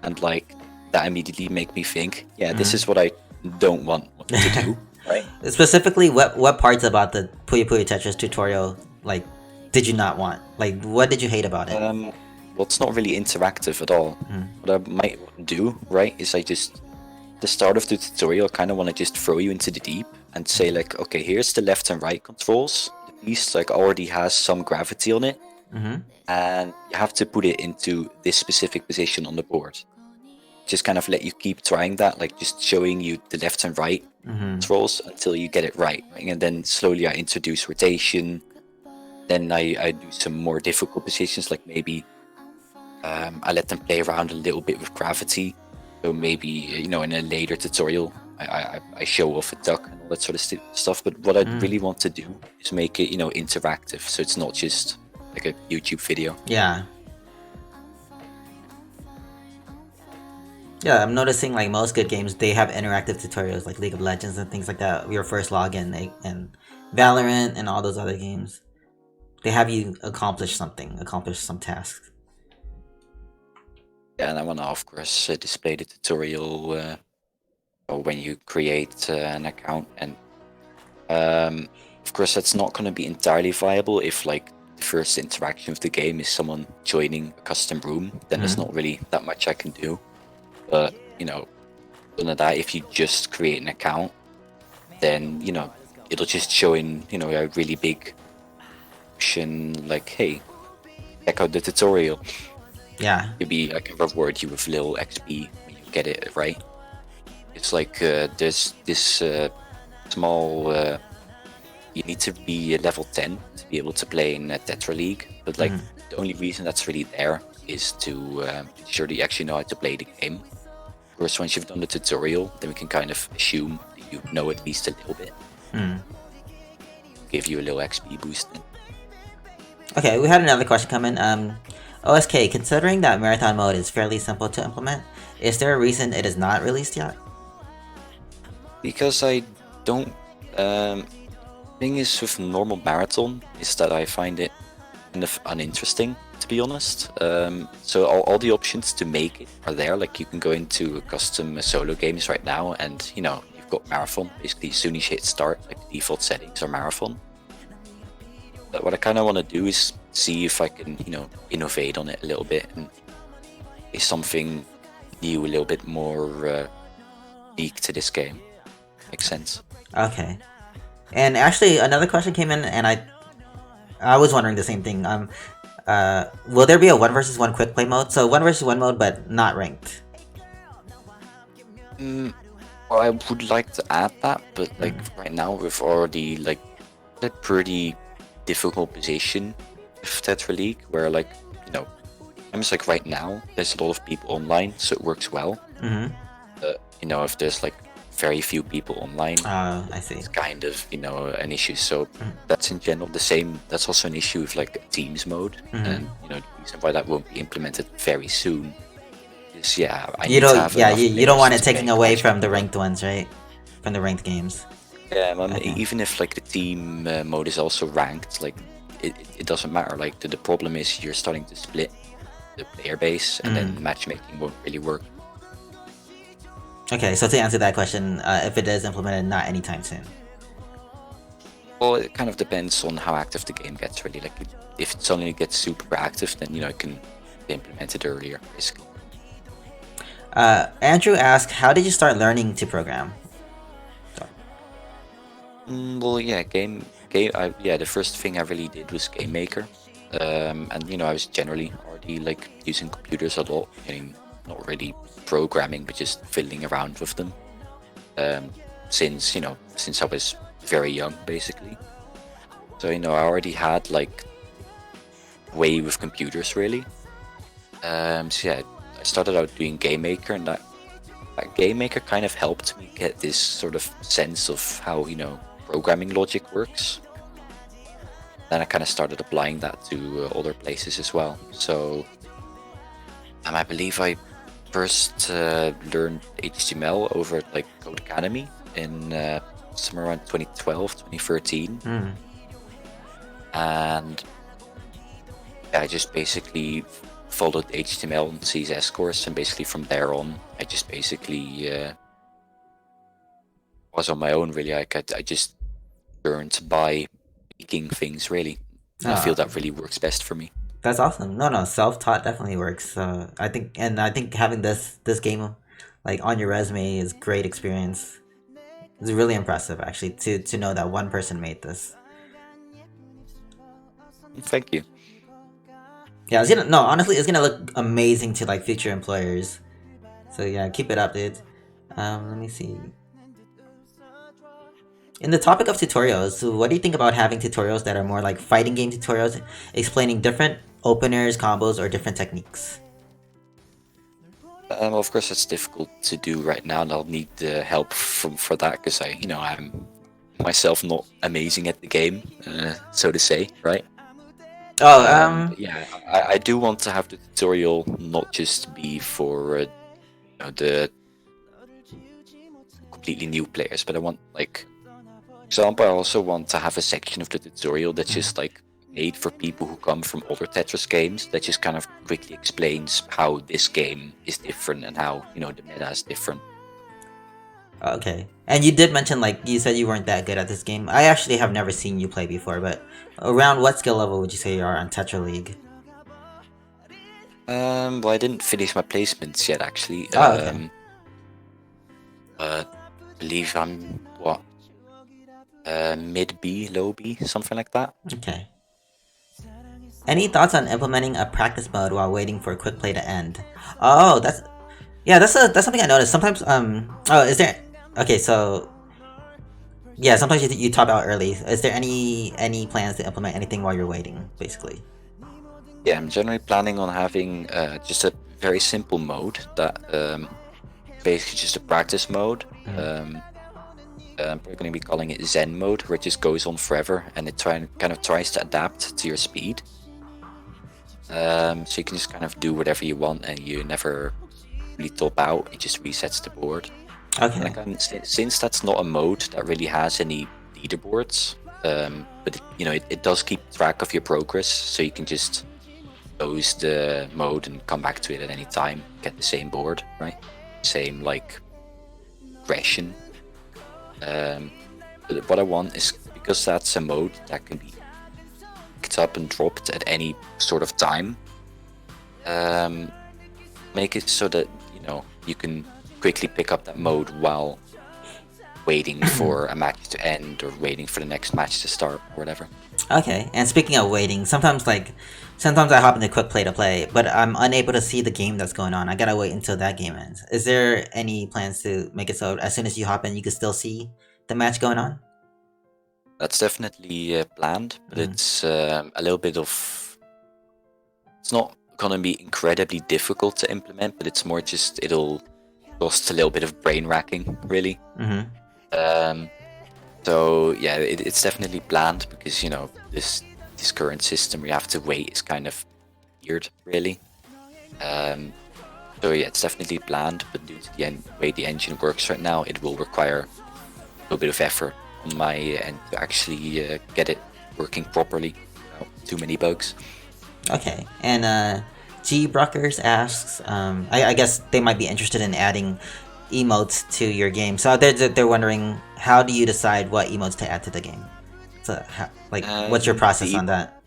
B: and like that immediately made me think, yeah, this is what I don't want to do, right?
A: Specifically, what parts about the Puyo Puyo Tetris tutorial like did you not want? Like, what did you hate about it?
B: Well, it's not really interactive at all.
A: Mm.
B: What I might do, right, is the start of the tutorial, I kind of want to just throw you into the deep and say like, okay, here's the left and right controls. The piece like already has some gravity on it, and you have to put it into this specific position on the board. Just kind of let you keep trying that, like just showing you the left and right controls until you get it right. And then slowly I introduce rotation. Then I do some more difficult positions, like maybe I let them play around a little bit with gravity. So maybe, you know, in a later tutorial, I show off a duck and all that sort of stuff. But what I really want to do is make it, you know, interactive. So it's not just like a YouTube video.
A: Yeah. Yeah, I'm noticing like most good games, they have interactive tutorials like League of Legends and things like that. Your first login and Valorant and all those other games. They have you accomplish something, accomplish some tasks.
B: Yeah, and I want to, of course, display the tutorial or when you create an account. And of course, that's not going to be entirely viable if like the first interaction with the game is someone joining a custom room. Then there's not really that much I can do. But, you know, other than that, if you just create an account, then, you know, it'll just show in, you know, a really big option like, hey, check out the tutorial.
A: Yeah.
B: Maybe I can reward you with little XP when you get it right. It's like there's this small. You need to be level 10 to be able to play in Tetra League, but like the only reason that's really there is to ensure that you actually know how to play the game. Of course, once you've done the tutorial, then we can kind of assume that you know at least a little bit. Give you a little XP boost. Then.
A: Okay, we had another question come in. OSK, considering that marathon mode is fairly simple to implement, is there a reason it is not released yet?
B: Because I don't. Thing is with normal marathon is that I find it kind of uninteresting, to be honest. So all the options to make it are there. Like you can go into custom solo games right now, and you know you've got marathon. Basically, as soon as you hit start, like the default settings are marathon. But what I kind of want to do is see if I can, you know, innovate on it a little bit and is something new, a little bit more unique to this game. Makes sense.
A: Okay. And actually, another question came in, and I was wondering the same thing. Will there be a 1 versus 1 quick play mode? So 1 versus 1 mode, but not ranked.
B: Well, I would like to add that, but like right now we've already like a pretty difficult position with Tetra League, where like, you know, I'm just like right now there's a lot of people online, so it works well. You know, if there's like very few people online,
A: I see.
B: it's kind of, you know, an issue. So that's in general the same. That's also an issue with like Teams mode, and you know, the reason why that won't be implemented very soon is
A: you don't want it taking away from the ranked ones, right? From the ranked games.
B: Yeah, even if like the team mode is also ranked, like it doesn't matter. Like the problem is you're starting to split the player base, and then matchmaking won't really work.
A: Okay, so to answer that question, if it is implemented, not anytime soon.
B: Well, it kind of depends on how active the game gets, really. Like if it suddenly gets super active, then you know it can be implemented earlier, basically.
A: Andrew asked, how did you start learning to program?
B: Well, yeah, the first thing I really did was Game Maker, and you know I was generally already like using computers a lot. I mean, not really programming, but just fiddling around with them. Since I was very young, basically. So you know, I already had like way with computers, really. So yeah, I started out doing Game Maker, and that Game Maker kind of helped me get this sort of sense of how, you know, programming logic works. Then I kind of started applying that to other places as well. So I believe I first learned HTML over at like Code Academy in somewhere around 2012, 2013. And I just basically followed HTML and CSS course, and basically from there on I just basically was on my own, really. I just learned by making things, really. I feel
A: Uh,
B: that really works best for me.
A: that's awesome. No, no, self-taught definitely works. I think having this game like on your resume is great experience. It's really impressive actually to know that one person made this.
B: Thank you.
A: Yeah, it's gonna no, honestly, it's gonna look amazing to like future employers. So yeah, keep it up, dude. Let me see. In the topic of tutorials, so what do you think about having tutorials that are more like fighting game tutorials, explaining different openers, combos, or different techniques?
B: Of course, it's difficult to do right now, and I'll need the help for that because I'm myself not amazing at the game, so to say, right?
A: Oh,
B: But yeah, I do want to have the tutorial not just be for the completely new players, but I want like, for example, I also want to have a section of the tutorial that's just like made for people who come from other Tetris games that just kind of quickly explains how this game is different and how the meta is different.
A: okay. And you did mention like you said you weren't that good at this game. I actually have never seen you play before, but around what skill level would you say you are on Tetra League?
B: Well, I didn't finish my placements yet, actually.
A: Oh, okay.
B: I believe I'm what mid B, low B, something like that.
A: Okay. Any thoughts on implementing a practice mode while waiting for quick play to end? Oh, that's something I noticed. Sometimes oh, is there okay, so yeah, sometimes you top out early. Is there any plans to implement anything while you're waiting, basically?
B: Yeah, I'm generally planning on having just a very simple mode that basically just a practice mode. I'm probably going to be calling it Zen mode, where it just goes on forever and it kind of tries to adapt to your speed. So you can just kind of do whatever you want and you never really top out. It just resets the board.
A: Okay.
B: Like, since that's not a mode that really has any leaderboards, but it does keep track of your progress, so you can just close the mode and come back to it at any time, get the same board, right? Same like progression. But what I want is, because that's a mode that can be picked up and dropped at any sort of time, make it so that you can quickly pick up that mode while waiting for a match to end or waiting for the next match to start or whatever.
A: Okay. And speaking of waiting, sometimes I hop into quick play to play, but I'm unable to see the game that's going on. I gotta wait until that game ends. Is there any plans to make it so as soon as you hop in, you can still see the match going on?
B: That's definitely planned, but it's a little bit of. It's not gonna be incredibly difficult to implement, but it's more just it'll cost a little bit of brain racking, really. So yeah, it's definitely planned because this current system where you have to wait is kind of weird, really. So yeah, it's definitely planned, but due to the way the engine works right now, it will require a little bit of effort on my end to actually get it working properly without too many bugs.
A: Okay. And G Bruckers asks, I guess they might be interested in adding emotes to your game. So they're wondering, how do you decide what emotes to add to the game? So what's your process
B: The
A: on that?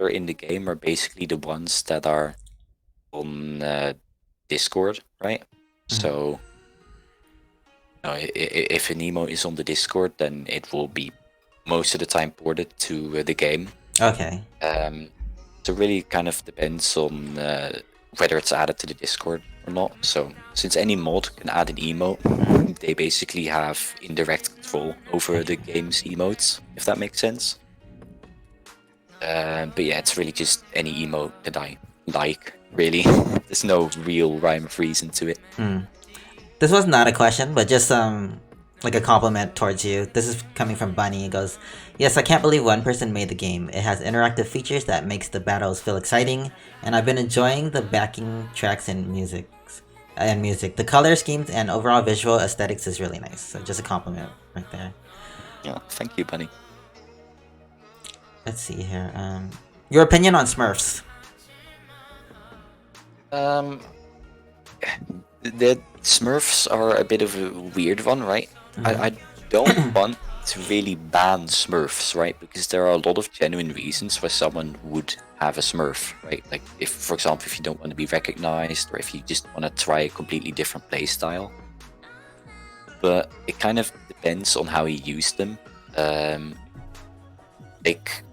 B: emotes in the game are basically the ones that are on Discord, right? So if an emote is on the Discord, then it will be most of the time ported to the game.
A: Okay.
B: So it really kind of depends on whether it's added to the Discord or not. So since any mod can add an emote, they basically have indirect control over the game's emotes, if that makes sense. But yeah, it's really just any emote that I like, really. There's no real rhyme or reason to it.
A: This was not a question, but just like a compliment towards you. This is coming from Bunny. It goes, "Yes, I can't believe one person made the game. It has interactive features that makes the battles feel exciting, and I've been enjoying the backing tracks and music. The color schemes and overall visual aesthetics is really nice. So just a compliment right there.
B: Yeah, thank you, Bunny.
A: Let's see here. Your opinion on Smurfs?
B: The Smurfs are a bit of a weird one, right? I don't want to really ban Smurfs, right? Because there are a lot of genuine reasons why someone would have a Smurf, right? Like if, for example, if you don't want to be recognized, or if you just want to try a completely different playstyle. But it kind of depends on how you use them. Like,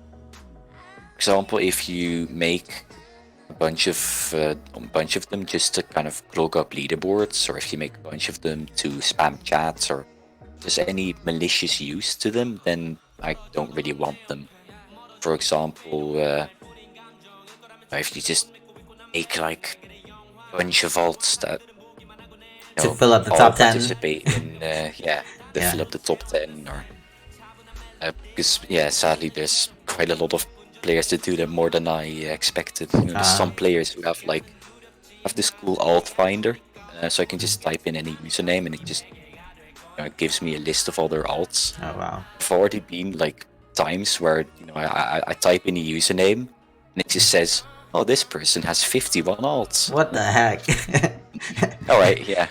B: for example, if you make a bunch of them just to kind of clog up leaderboards, or if you make a bunch of them to spam chats, or there's any malicious use to them, then I don't really want them. For example, if you just make like a bunch of alts that
A: To fill up the top 10.
B: participate in fill up the top 10, or because sadly there's quite a lot of players that do that more than I expected. There's some players who have this cool alt finder, so I can just type in any username and it just it gives me a list of all their alts.
A: Oh wow!
B: I've already been like times where I type in a username and it just says, "Oh, this person has 51 alts."
A: What the heck?
B: All right, yeah.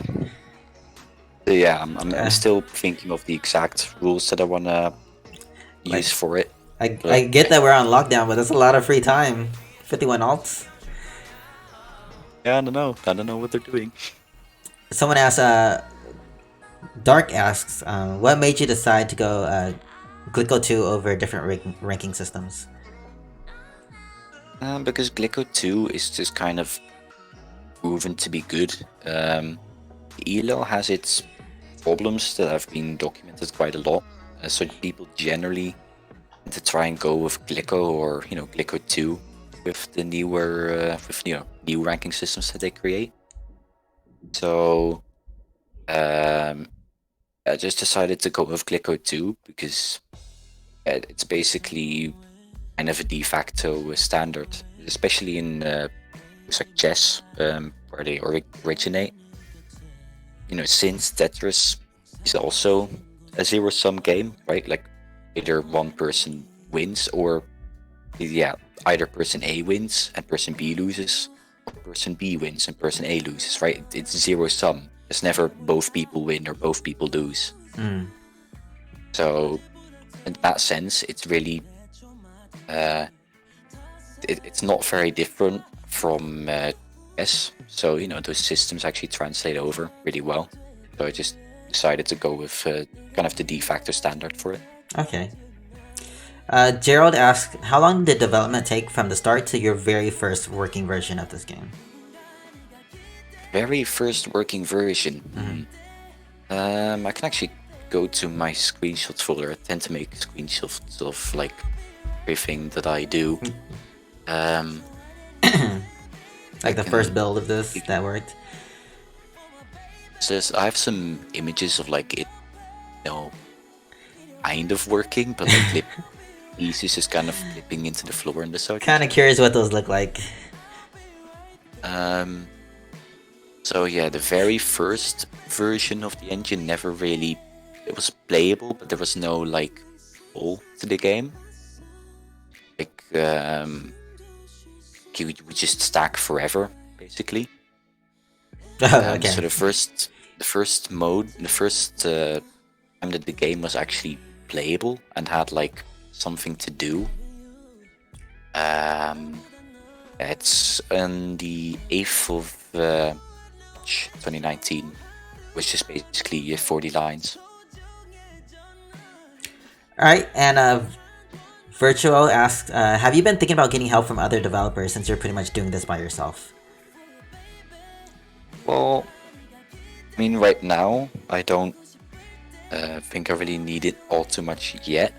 B: So yeah, I'm still thinking of the exact rules that I wanna use for it.
A: I get that we're on lockdown, but that's a lot of free time. 51 alts.
B: Yeah, I don't know what they're doing.
A: Someone asks, Dark asks, what made you decide to go Glicko 2 over different ranking systems?
B: Because Glicko 2 is just kind of proven to be good. ELO has its problems that have been documented quite a lot, so people generally tend to try and go with Glicko or Glicko 2 with the newer new ranking systems that they create. So I just decided to go with Glicko 2 because it's basically kind of a de facto standard, especially in like chess, where they originate. Since Tetris is also a zero-sum game, right? Like either one person wins, or either person A wins and person B loses, or person B wins and person A loses, right? It's zero-sum. It's never both people win or both people lose. So in that sense, it's really it's not very different from chess. So those systems actually translate over really well. So I just decided to go with kind of the de facto standard for it.
A: Okay. Gerald asks, how long did development take from the start to your very first working version of this game?
B: Very first working version. I can actually go to my screenshots folder. I tend to make screenshots of like everything that I do.
A: Like the first build of this that worked.
B: Says I have some images of like it, kind of working, but like pieces just kind of flipping into the floor and the such.
A: Kind of curious what those look like.
B: So yeah, the very first version of the engine never really, it was playable, but there was no like goal to the game. Like you would just stack forever, basically.
A: Okay.
B: So the first mode, the first time that the game was actually playable and had like something to do. It's on the 8th of March 2019, which is basically 40 lines.
A: Alright, and Virtuo asks, have you been thinking about getting help from other developers since you're pretty much doing this by yourself?
B: Well, I mean, right now, I don't think I really need it all too much yet.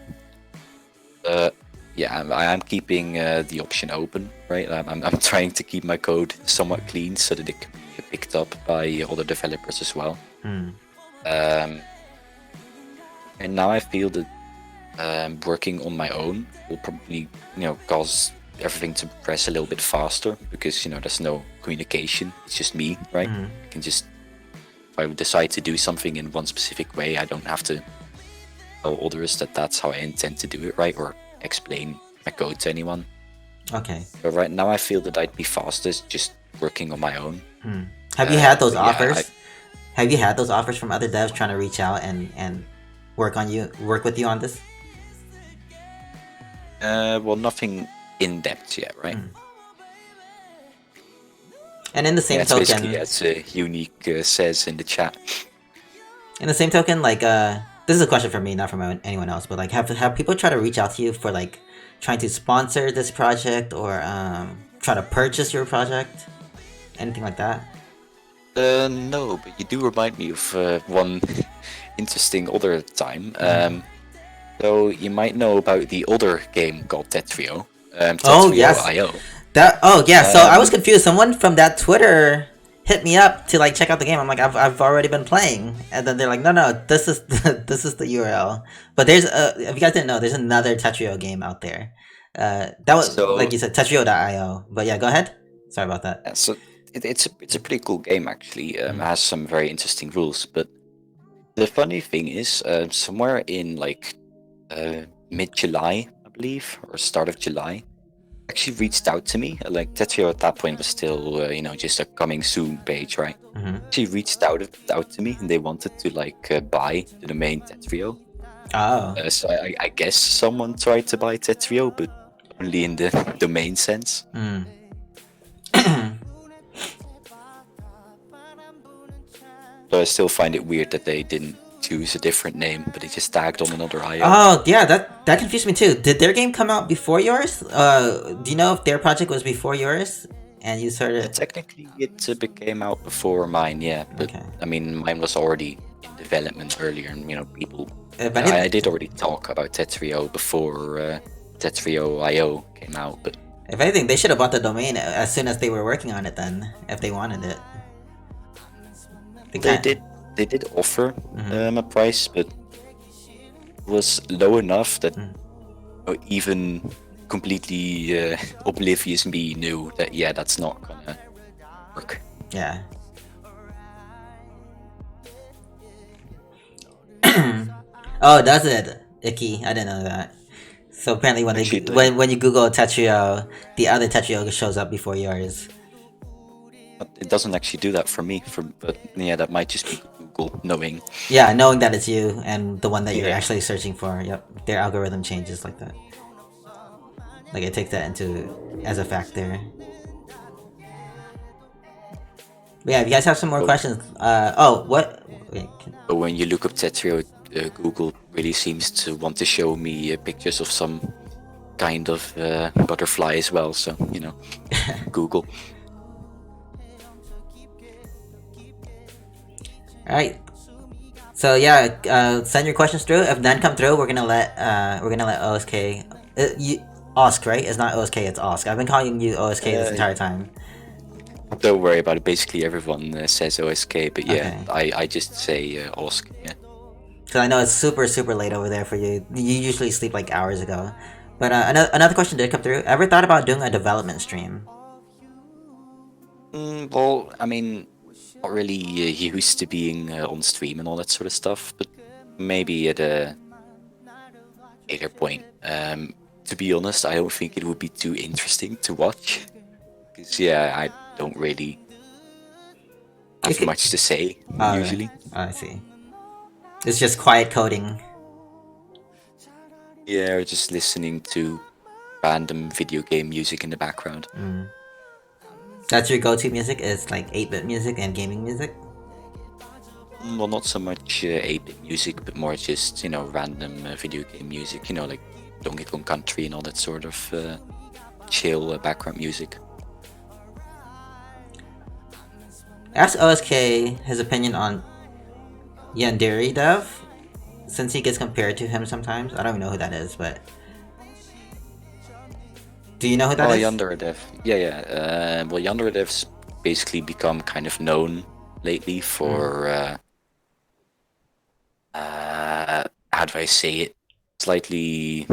B: Yeah, I'm keeping the option open, right? I'm trying to keep my code somewhat clean so that it can be picked up by other developers as well. And now I feel that working on my own will probably, cause everything to progress a little bit faster because, there's no communication. It's just me, right? I can just, if I decide to do something in one specific way, I don't have to tell others that that's how I intend to do it, right? Or explain my code to anyone.
A: Okay.
B: But right now I feel that I'd be fastest just working on my own.
A: Have you had those offers? Have you had those offers from other devs trying to reach out and work with you on this?
B: Well, nothing in depth yet, right?
A: And in the same
B: That's
A: token,
B: basically as Unique says in the chat.
A: in the same token, like this is a question for me, not from anyone else, but like have people try to reach out to you for like trying to sponsor this project or try to purchase your project, anything like that?
B: No, but you do remind me of one interesting other time. So you might know about the other game called Tetrio.
A: Oh yes,
B: Tetrio.io.
A: So I was confused. Someone from that Twitter hit me up to like check out the game. I'm like, I've already been playing, and then they're like, no, this is this is the URL. But there's if you guys didn't know, there's another Tetrio game out there. That was like you said, Tetrio.io. But yeah, go ahead. Sorry about that.
B: Yeah, so it's a pretty cool game actually. It has some very interesting rules, but the funny thing is, somewhere in like mid-July, I believe, or start of July, actually reached out to me. Like Tetrio at that point was still, just a coming soon page, right? She reached out to me, and they wanted to like buy the domain Tetrio.
A: Oh.
B: So I guess someone tried to buy Tetrio, but only in the domain sense. So I still find it weird that they didn't choose a different name, but they just tagged on another IO.
A: Oh yeah, that confused me too. Did their game come out before yours? Do you know if their project was before yours? And you started.
B: Technically, it became out before mine, yeah. But
A: Okay.
B: I mean, mine was already in development earlier, and people.
A: If
B: I did already talk about Tetrio before Tetrio.io came out, but
A: If anything, they should have bought the domain as soon as they were working on it. Then, if they wanted it,
B: they did offer a price, but it was low enough that even completely oblivious me knew that that's not gonna work.
A: Yeah. Oh, does it? Icky. I didn't know that. So apparently, when when you Google Tetrio, the other Tetrio shows up before yours.
B: It doesn't actually do that for me. But yeah, that might just be Google knowing.
A: Yeah, knowing that it's you and the one that you're actually searching for. Yep, their algorithm changes like that. Like it takes that into as a factor. But yeah, if you guys have some more questions, what? Wait,
B: But when you look up Tetrio, Google really seems to want to show me pictures of some kind of butterfly as well. So Google.
A: All right. So yeah, send your questions through. If none come through, we're gonna let OSK. Osk, right? It's not OSK, it's Osk. I've been calling you OSK this entire time.
B: Don't worry about it. Basically, everyone says OSK, but yeah, okay. I just say Osk. Yeah.
A: Because I know it's super late over there for you. You usually sleep like hours ago. But another question did come through. Ever thought about doing a development stream?
B: Well, I mean, not really used to being on stream and all that sort of stuff, but maybe at a later point. To be honest, I don't think it would be too interesting to watch. Because, I don't really have much to say, usually.
A: Oh, I see. It's just quiet coding.
B: Yeah, or just listening to random video game music in the background.
A: That's your go-to music? It's like 8-bit music and gaming music?
B: Well, not so much 8-bit music, but more just, random video game music, like Donkey Kong Country and all that sort of chill background music.
A: Ask OSK his opinion on Yandere Dev, since he gets compared to him sometimes. I don't even know who that is, but... Do you know who that is?
B: Yandere Dev. Yeah. Well, Yandere Dev's basically become kind of known lately for... how do I say it? Slightly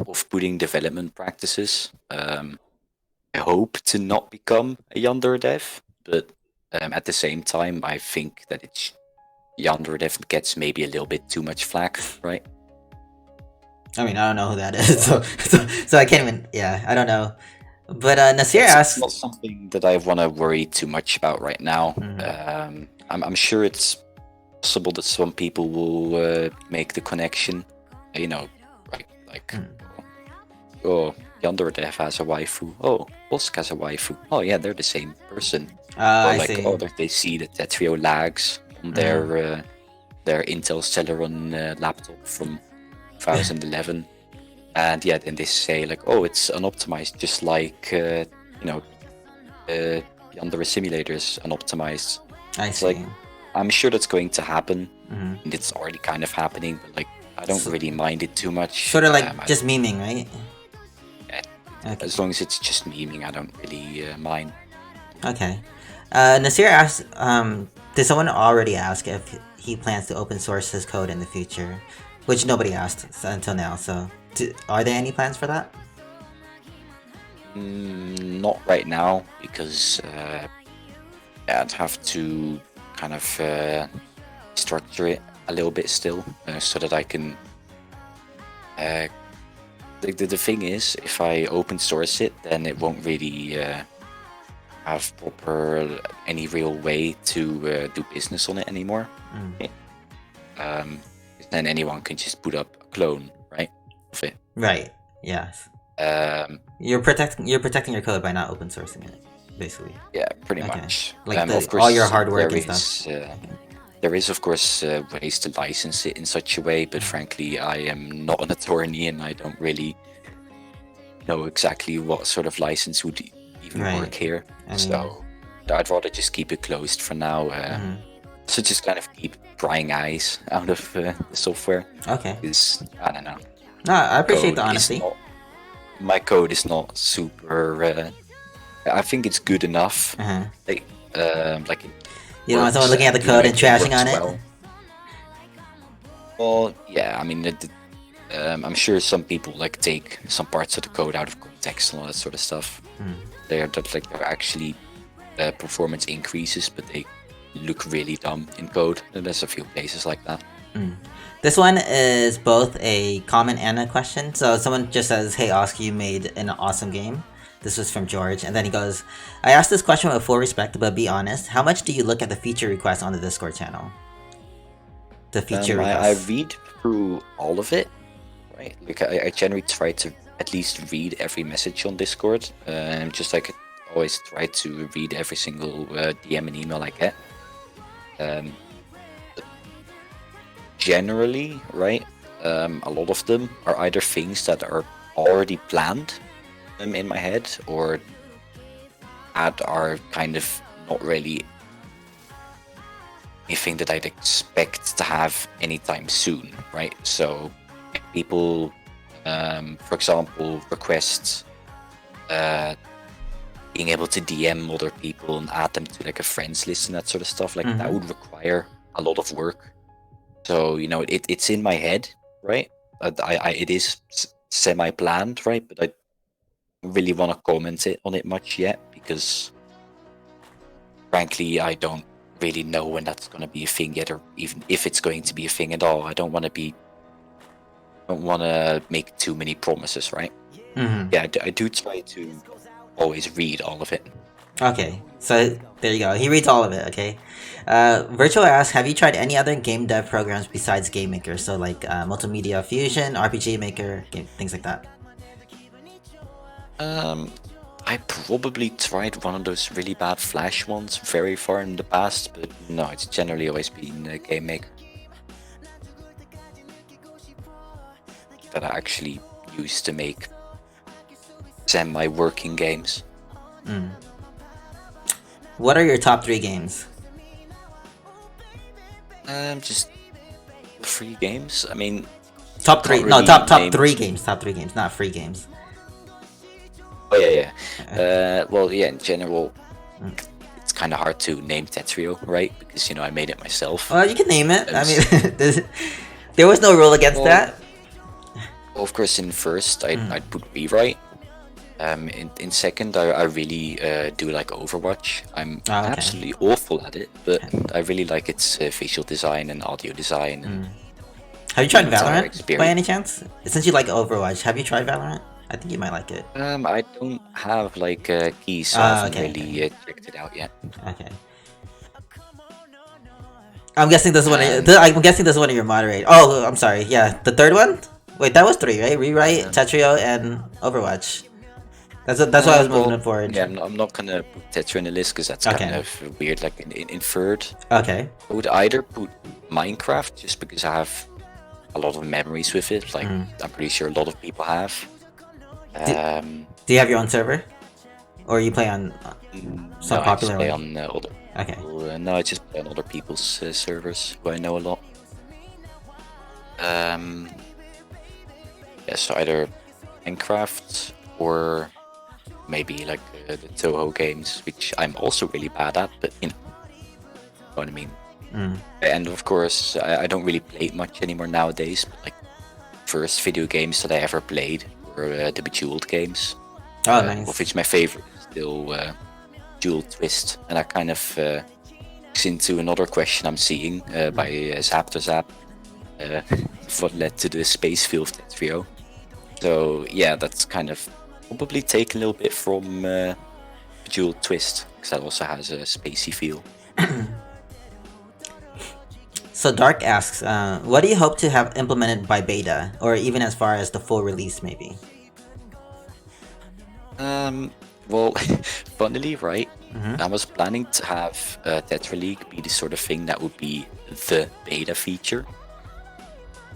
B: off-putting development practices. I hope to not become a Yandere Dev, but at the same time, I think that Yandere Dev gets maybe a little bit too much flack, right?
A: I mean, I don't know who that is, so I can't even. Yeah, I don't know. But Nasir asks.
B: It's not something that I want to worry too much about right now. I'm sure it's possible that some people will make the connection. You know, like oh, Yandere has a waifu. Oh, Bosk has a waifu. Oh yeah, they're the same person. Or
A: I
B: like,
A: see.
B: oh, they see that Tetrio lags on their Intel Celeron laptop from 2011, and yeah, then they say like, oh, it's unoptimized, just like Yandere Simulator is unoptimized.
A: I
B: It's
A: see.
B: like, I'm sure that's going to happen,
A: Mhm.
B: and it's already kind of happening, but like, I don't really mind it too much.
A: Sort of like
B: I-
A: just memeing, right? Okay.
B: As long as it's just memeing, I don't really mind.
A: Okay. Nasir asked, did someone already ask if he plans to open source his code in the future? Which nobody asked until now, so are there any plans for that?
B: Not right now, because I'd have to kind of structure it a little bit still, so that I can. The thing is, if I open source it, then it won't really have any real way to do business on it anymore. Then anyone can just put up a clone, right, of it.
A: Right. Yes. You're protecting your code by not open sourcing it, basically.
B: Yeah, pretty
A: Okay.
B: much.
A: Like
B: of
A: all your
B: course,
A: hard work
B: there
A: and stuff.
B: there is, of course, ways to license it in such a way, but frankly, I am not an attorney and I don't really know exactly what sort of license would even
A: Right.
B: work here.
A: I mean-
B: So I'd rather just keep it closed for now. So just kind of keep prying eyes out of the software.
A: Okay.
B: Because, I don't know.
A: No, I appreciate
B: code
A: the
B: is
A: honesty.
B: my code is not super. I think it's good enough.
A: Uh-huh.
B: Like
A: You don't want someone
B: works
A: looking at the
B: and,
A: code and trashing
B: works
A: on it?
B: well. Well, yeah, I mean, I'm sure some people like take some parts of the code out of context and all that sort of stuff. They're actually performance increases, but they look really dumb in code. And there's a few places like that.
A: This one is both a comment and a question. So someone just says, "Hey Oscar, you made an awesome game." This was from George, and then he goes, "I asked this question with full respect, but be honest. How much do you look at the feature requests on the Discord channel?" The feature
B: I
A: requests.
B: read through all of it, right? Like I generally try to at least read every message on Discord, just like I always try to read every single DM and email I get. Generally, right? A lot of them are either things that are already planned in my head, or that are kind of not really anything that I'd expect to have anytime soon, right? So people, for example, request being able to DM other people and add them to like a friends list and that sort of stuff. Like that would require a lot of work. So it's in my head, right? It is semi-planned, right? But I don't really want to comment on it much yet, because frankly, I don't really know when that's going to be a thing yet, or even if it's going to be a thing at all. I don't want to make too many promises, right? Yeah, I do try to always read all of it.
A: Okay, so there you go. He reads all of it. Okay. Virtual asks, have you tried any other game dev programs besides Game Maker? So like Multimedia Fusion, RPG Maker, things like that.
B: I probably tried one of those really bad Flash ones very far in the past, but no, it's generally always been Game Maker that I actually use to make semi-working games.
A: What are your top 3 games?
B: Just 3 games. I mean,
A: Top 3?
B: Can't
A: No,
B: really
A: top
B: name-
A: 3 games. Top 3 games, not free games.
B: oh yeah. Well, yeah. In general, it's kind of hard to name Tetrio, right? Because I made it myself.
A: Well, you can name it. I
B: Yes.
A: mean, there was no rule against
B: Well,
A: that.
B: Of course, in first, I'd put Rewrite. In second, I really do like Overwatch. I'm
A: okay.
B: absolutely awful at it, but I really like its visual design and audio design. And
A: Have you tried
B: entire
A: Valorant by
B: experience.
A: any chance? Since you like Overwatch, have you tried Valorant? I think you might like it.
B: I don't have like keys, so I haven't
A: okay,
B: really checked it out yet.
A: Okay. I'm guessing this is one.
B: And
A: I'm guessing this is one of your moderate. Oh, I'm sorry. Yeah, the third one. Wait, that was three, right? Rewrite,
B: um,
A: Tetrio, and Overwatch. That's why I was moving
B: well,
A: it forward.
B: yeah, I'm not gonna put Tetra in the list because that's
A: Okay.
B: kind of weird. Like in third,
A: Okay.
B: I would either put Minecraft just because I have a lot of memories with it. Like I'm pretty sure a lot of people have.
A: Do you have your own server, or you play on some
B: No, I just
A: popular
B: play
A: one?
B: on other.
A: Okay.
B: No, I just play on other people's servers who I know a lot. Yeah, so either Minecraft or maybe like the Toho games, which I'm also really bad at, but you know what I mean. And of course, I don't really play it much anymore nowadays. But like, first video games that I ever played were the Bejeweled games.
A: Oh,
B: Of
A: nice.
B: which my favorite is still Jewel Twist, and that kind of gets into another question I'm seeing by Zaptozap, what led to the Space Field trio. So yeah, that's kind of probably taken a little bit from Jewel Twist, because that also has a spacey feel.
A: So Dark asks, what do you hope to have implemented by beta, or even as far as the full release, maybe?
B: Well, funnily, right? I was planning to have Tetra League be the sort of thing that would be the beta feature.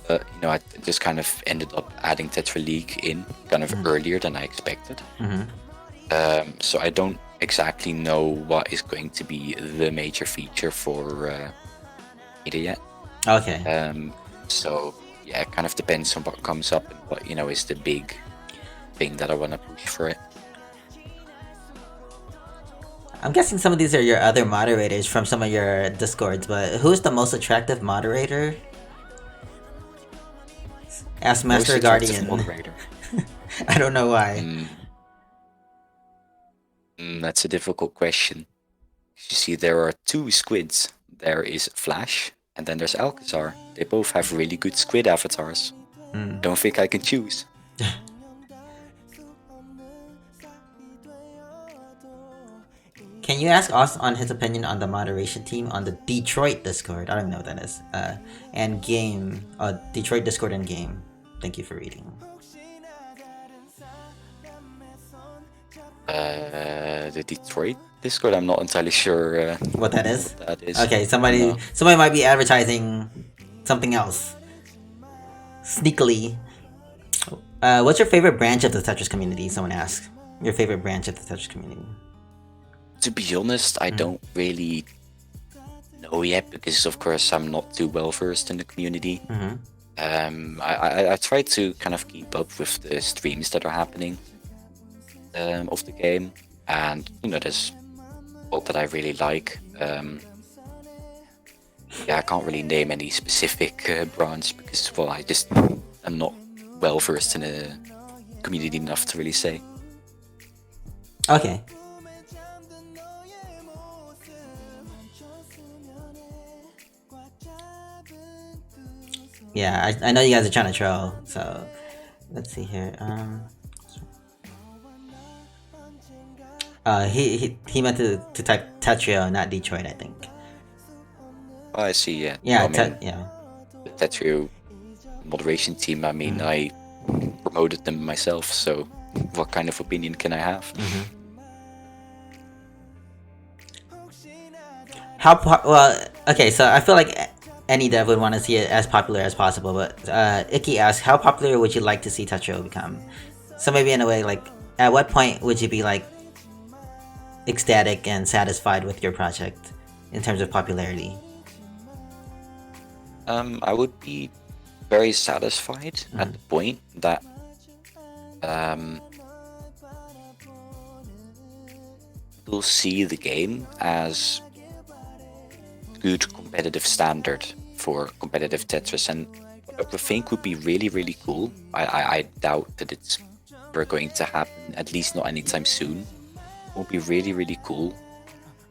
B: But you know, I just kind of ended up adding Tetra League in kind of earlier than I expected. So I don't exactly know what is going to be the major feature for beta yet.
A: Okay.
B: So yeah, it kind of depends on what comes up and what is the big thing that I want to push for it.
A: I'm guessing some of these are your other moderators from some of your discords, but who's the most attractive moderator? Ask Master
B: Most attractive
A: Guardian.
B: moderator.
A: I don't know why.
B: That's a difficult question. You see, there are two squids. There is Flash, and then there's Alcazar. They both have really good squid avatars. Don't think I can choose.
A: Can you ask us on his opinion on the moderation team on the Detroit Discord? I don't even know what that is. And game. Detroit Discord and game. Thank you for reading.
B: The Detroit Discord, I'm not entirely sure
A: What that is?
B: what that is.
A: Okay, somebody might be advertising something else. Sneakily. What's your favorite branch of the Tetris community? Someone asked. Your favorite branch of the Tetris community?
B: To be honest, I don't really know yet, because of course I'm not too well versed in the community. I try to kind of keep up with the streams that are happening of the game, and there's a lot that I really like. Yeah, I can't really name any specific branch because, well, I just am not well versed in the community enough to really say.
A: Okay. Yeah, I know you guys are trying to troll, so let's see here. He meant to type Tetrio, not Detroit, I think.
B: Oh, I see. Yeah.
A: Yeah,
B: I mean,
A: yeah.
B: the Tetrio moderation team. I mean, I promoted them myself, so what kind of opinion can I have?
A: Well, okay, so I feel like any dev would want to see it as popular as possible, but Icky asks, how popular would you like to see Tetrio become? So maybe in a way, like, at what point would you be like ecstatic and satisfied with your project in terms of popularity?
B: I would be very satisfied at the point that people see the game as good competitive standard for competitive Tetris, and what I think would be really, really cool. I doubt that it's ever going to happen, at least not anytime soon. It would be really, really cool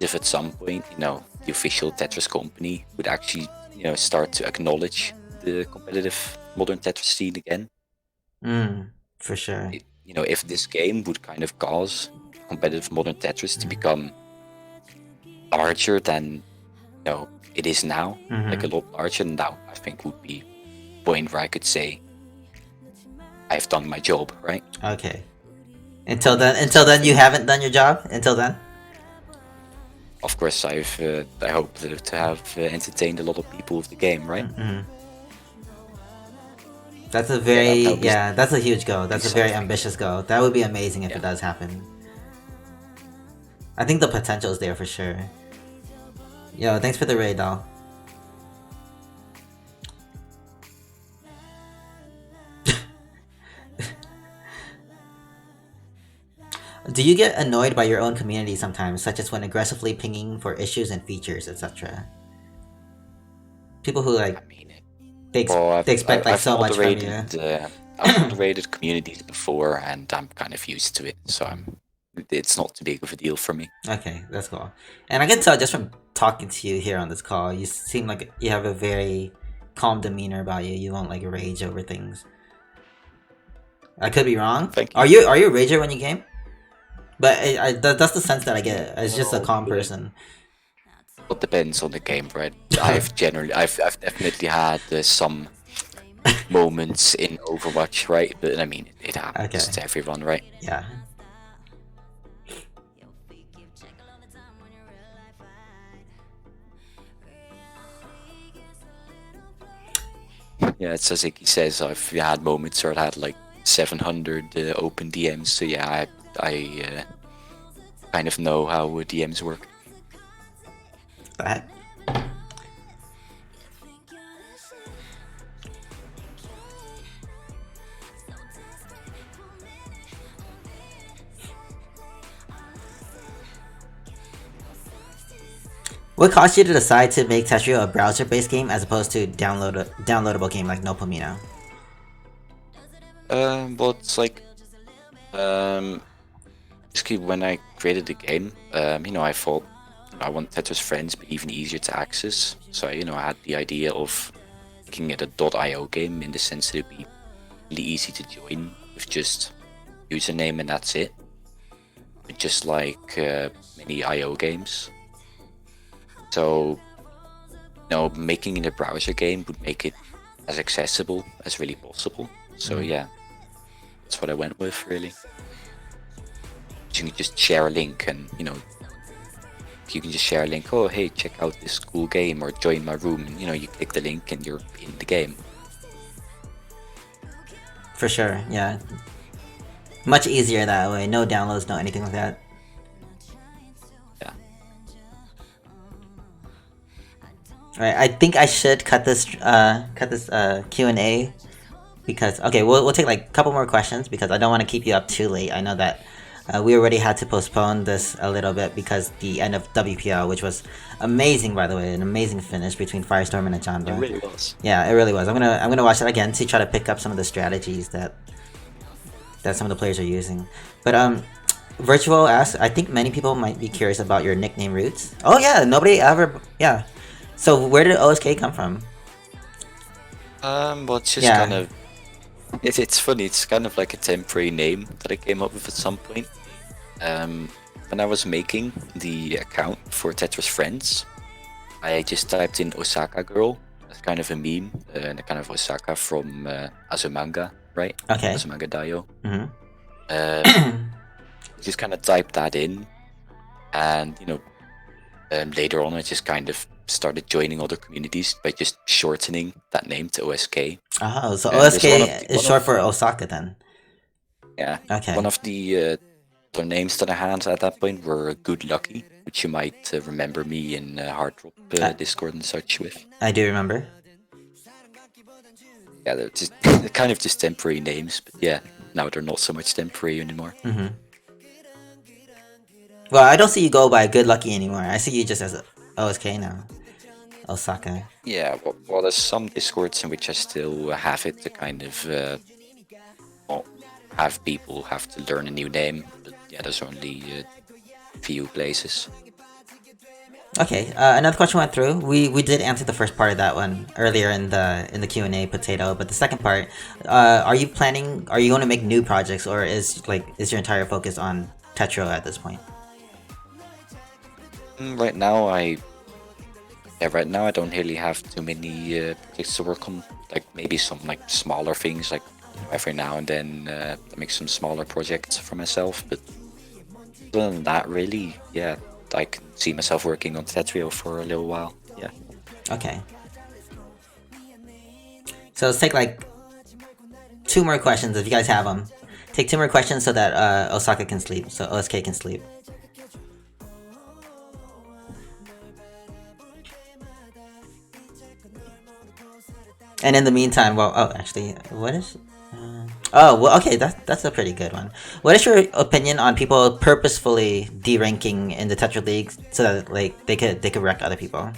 B: if at some point, the official Tetris company would actually, start to acknowledge the competitive modern Tetris scene again.
A: For sure.
B: If this game would kind of cause competitive modern Tetris to become larger than, it is now, like a lot larger, and that I think would be a point where I could say I've done my job, right?
A: Okay. Until then, you haven't done your job. Until then.
B: Of course, I hope to have entertained a lot of people with the game, right?
A: That's a very
B: that would be-
A: that's a huge goal. That's a very
B: something.
A: ambitious goal. That would be amazing if it
B: Yeah.
A: does happen. I think the potential is there for sure. Yo, thanks for the raid, doll. Do you get annoyed by your own community sometimes, such as when aggressively pinging for issues and features, etc.? People who like
B: I mean,
A: they expect like
B: I've
A: so much from you.
B: moderated, I've moderated communities before, and I'm kind of used to it, so it's not too big of a deal for me.
A: Okay, that's cool. And I can tell just from talking to you here on this call, you seem like you have a very calm demeanor about you. You won't like rage over things. I could be wrong.
B: Thank you.
A: Are you a rager when you game? But that's the sense that I get. It's just a
B: No,
A: calm
B: yeah.
A: person.
B: It depends on the game, right? I've definitely had some moments in Overwatch, right? But I mean, it happens
A: Okay.
B: to everyone, right?
A: Yeah.
B: Yeah, it's as Icky says, I've had moments where I had like 700 open DMs. So yeah, I kind of know how DMs work.
A: That. What caused you to decide to make Tetrio a browser-based game as opposed to downloadable game like Nopomino?
B: Well, it's like, basically when I created the game, I thought I want Tetris Friends be even easier to access. So, I had the idea of making it a .io game in the sense that it'd be really easy to join with just username and that's it. Just like many IO games. So, making it a browser game would make it as accessible as really possible. So yeah, that's what I went with really. You can just share a link and, you can just share a link, oh hey, check out this cool game or join my room, and you click the link and you're in the game.
A: For sure, yeah. Much easier that way. No downloads, no anything like that.
B: Yeah.
A: Alright, I think I should cut this Q&A because okay, we'll take like a couple more questions because I don't want to keep you up too late. I know that we already had to postpone this a little bit because the end of WPL, which was amazing by the way, an amazing finish between Firestorm and Ajamba.
B: It really was.
A: Yeah, it really was. I'm gonna watch it again to try to pick up some of the strategies that some of the players are using. But Virtual asks, I think many people might be curious about your nickname roots. Oh yeah, nobody ever. Yeah. So where did OSK come from?
B: Well, it's just
A: Yeah.
B: kind of. It's funny. It's kind of like a temporary name that I came up with at some point. When I was making the account for Tetris Friends, I just typed in Osaka Girl as kind of a meme, and kind of Osaka from Azumanga, right?
A: Okay.
B: Azumanga Daioh.
A: Mm-hmm.
B: Just kind of typed that in, and later on I just kind of started joining other communities by just shortening that name to OSK.
A: Oh, so
B: there's
A: OSK
B: one of-
A: is
B: one
A: short
B: of-
A: for Osaka then.
B: Yeah.
A: Okay.
B: One of the other names that I had at that point were Good Lucky, which you might remember me in Hard Drop Discord and such with.
A: I do remember.
B: Yeah, they're kind of just temporary names, but yeah, now they're not so much temporary anymore.
A: Mm-hmm. Well, I don't see you go by Good Lucky anymore. I see you just as OSK now. Osaka.
B: Yeah, well, there's some Discords in which I still have it to kind of not have people have to learn a new name, but yeah, there's only a few places.
A: Okay, another question went through. We did answer the first part of that one earlier in the Q&A potato, but the second part, are you going to make new projects, or is your entire focus on Tetro at this point?
B: Right now, I Yeah, right now I don't really have too many projects to work on. Like maybe some like smaller things, like every now and then I make some smaller projects for myself. But other than that, really, yeah, I can see myself working on Tetrio for a little while. Yeah.
A: Okay. So let's take like 2 more questions if you guys have them. Take 2 more questions so that Osaka can sleep, so OSK can sleep. And in the meantime, well, oh, actually, what is? Oh, well, okay, that's a pretty good one. What is your opinion on people purposefully deranking in the Tetra League so that like they could wreck other people?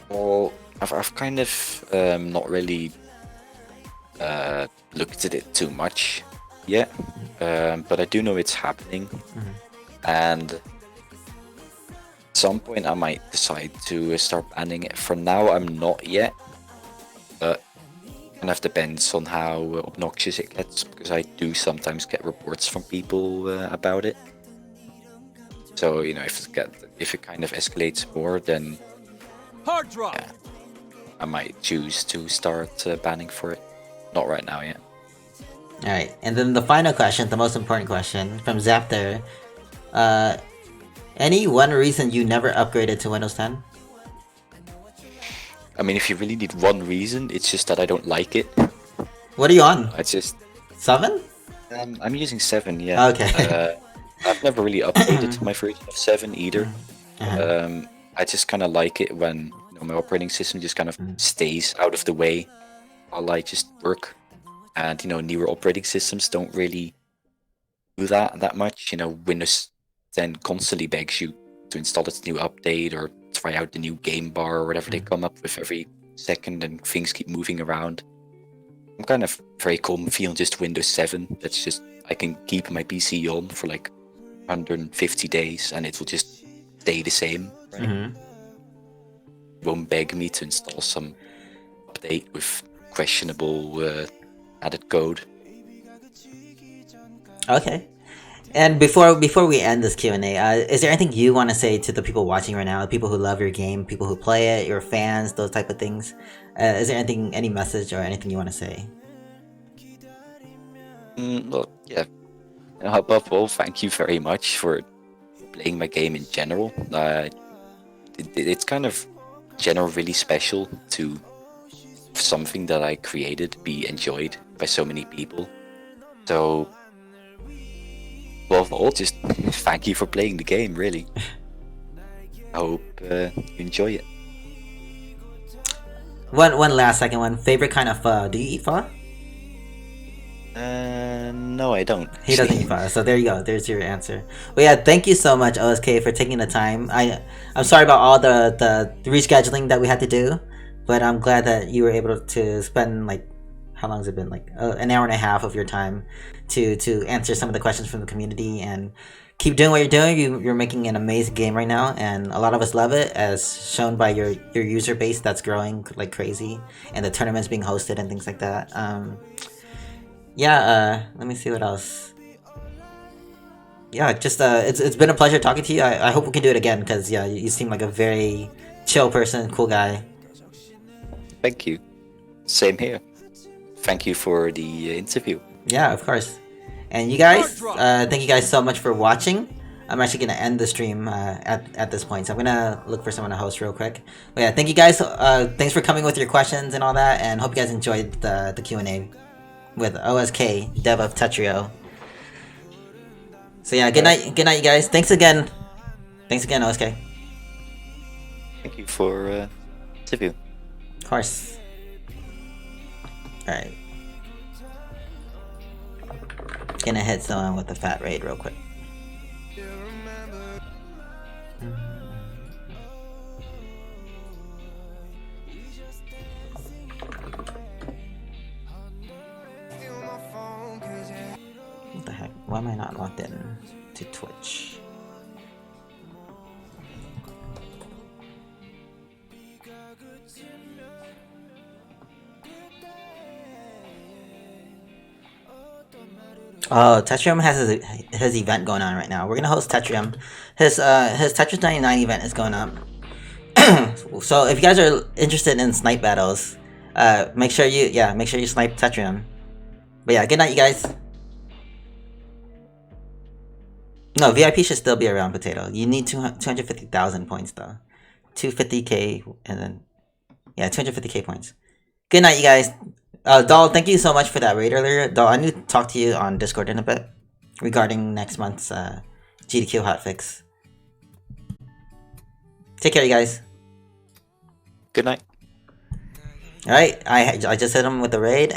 B: Well, I've kind of not really looked at it too much yet, but I do know it's happening, and at some point I might decide to start banning it. For now, I'm not yet, but kind of depends on how obnoxious it gets, because I do sometimes get reports from people about it. So if it kind of escalates more, then
C: Hard drop.
B: yeah, I might choose to start banning for it. Not right now yet.
A: All right, and then the final question, the most important question from Zapter. Any one reason you never upgraded to Windows 10?
B: I mean, if you really need one reason, it's just that I don't like it.
A: What are you on?
B: It's just
A: 7?
B: I'm using 7, yeah.
A: Okay.
B: I've never really updated my version of 7 either.
A: Uh-huh.
B: I just kind of like it when my operating system just kind of stays out of the way while I just work. And newer operating systems don't really do that much. Windows 10 constantly begs you to install its new update or try out the new game bar or whatever they come up with every second, and things keep moving around. I'm kind of very comfy on just Windows 7. That's just, I can keep my PC on for like 150 days and it will just stay the same, right?
A: Mm-hmm.
B: It won't beg me to install some update with questionable added code.
A: Okay. And before we end this Q&A, is there anything you want to say to the people watching right now, the people who love your game, people who play it, your fans, those type of things? Is there any message or anything you want to say?
B: Well, yeah. Above all, thank you very much for playing my game in general. It's kind of general really special to something that I created be enjoyed by so many people. So above all, just thank you for playing the game, really. I hope you enjoy it.
A: One last second one. Favorite kind of pho? Do you eat pho?
B: No, I don't.
A: He doesn't eat pho, so there you go. There's your answer. But yeah, thank you so much, OSK, for taking the time. I'm sorry about all the rescheduling that we had to do, but I'm glad that you were able to spend like, how long has it been? Like an hour and a half of your time to answer some of the questions from the community, and keep doing what you're doing. You're making an amazing game right now, and a lot of us love it, as shown by your user base that's growing like crazy, and the tournaments being hosted and things like that. Let me see what else. Yeah, just it's been a pleasure talking to you. I hope we can do it again, because yeah, you seem like a very chill person, cool guy.
B: Thank you. Same here. Thank you for the interview.
A: Yeah, of course. And you guys, thank you guys so much for watching. I'm actually gonna end the stream at this point, so I'm gonna look for someone to host real quick. But yeah, thank you guys. Thanks for coming with your questions and all that, and hope you guys enjoyed the Q&A with OSK, Dev of Tetrio. So yeah, good night, you guys. Thanks again, OSK.
B: Thank you for the interview.
A: Of course. All right. Gonna hit someone with the fat raid real quick. What the heck? Why am I not logged in to Twitch? Oh, Tetrium has his event going on right now. We're gonna host Tetrium. His Tetris 99 event is going up. So if you guys are interested in snipe battles, make sure you snipe Tetrium. But yeah, good night, you guys. No, VIP should still be around, Potato. You need 250,000 points though. 250k and then 250k points. Good night, you guys. Doll, thank you so much for that raid earlier. Doll, I need to talk to you on Discord in a bit regarding next month's GDQ hotfix. Take care, you guys.
B: Good night.
A: All right, I just hit him with the raid.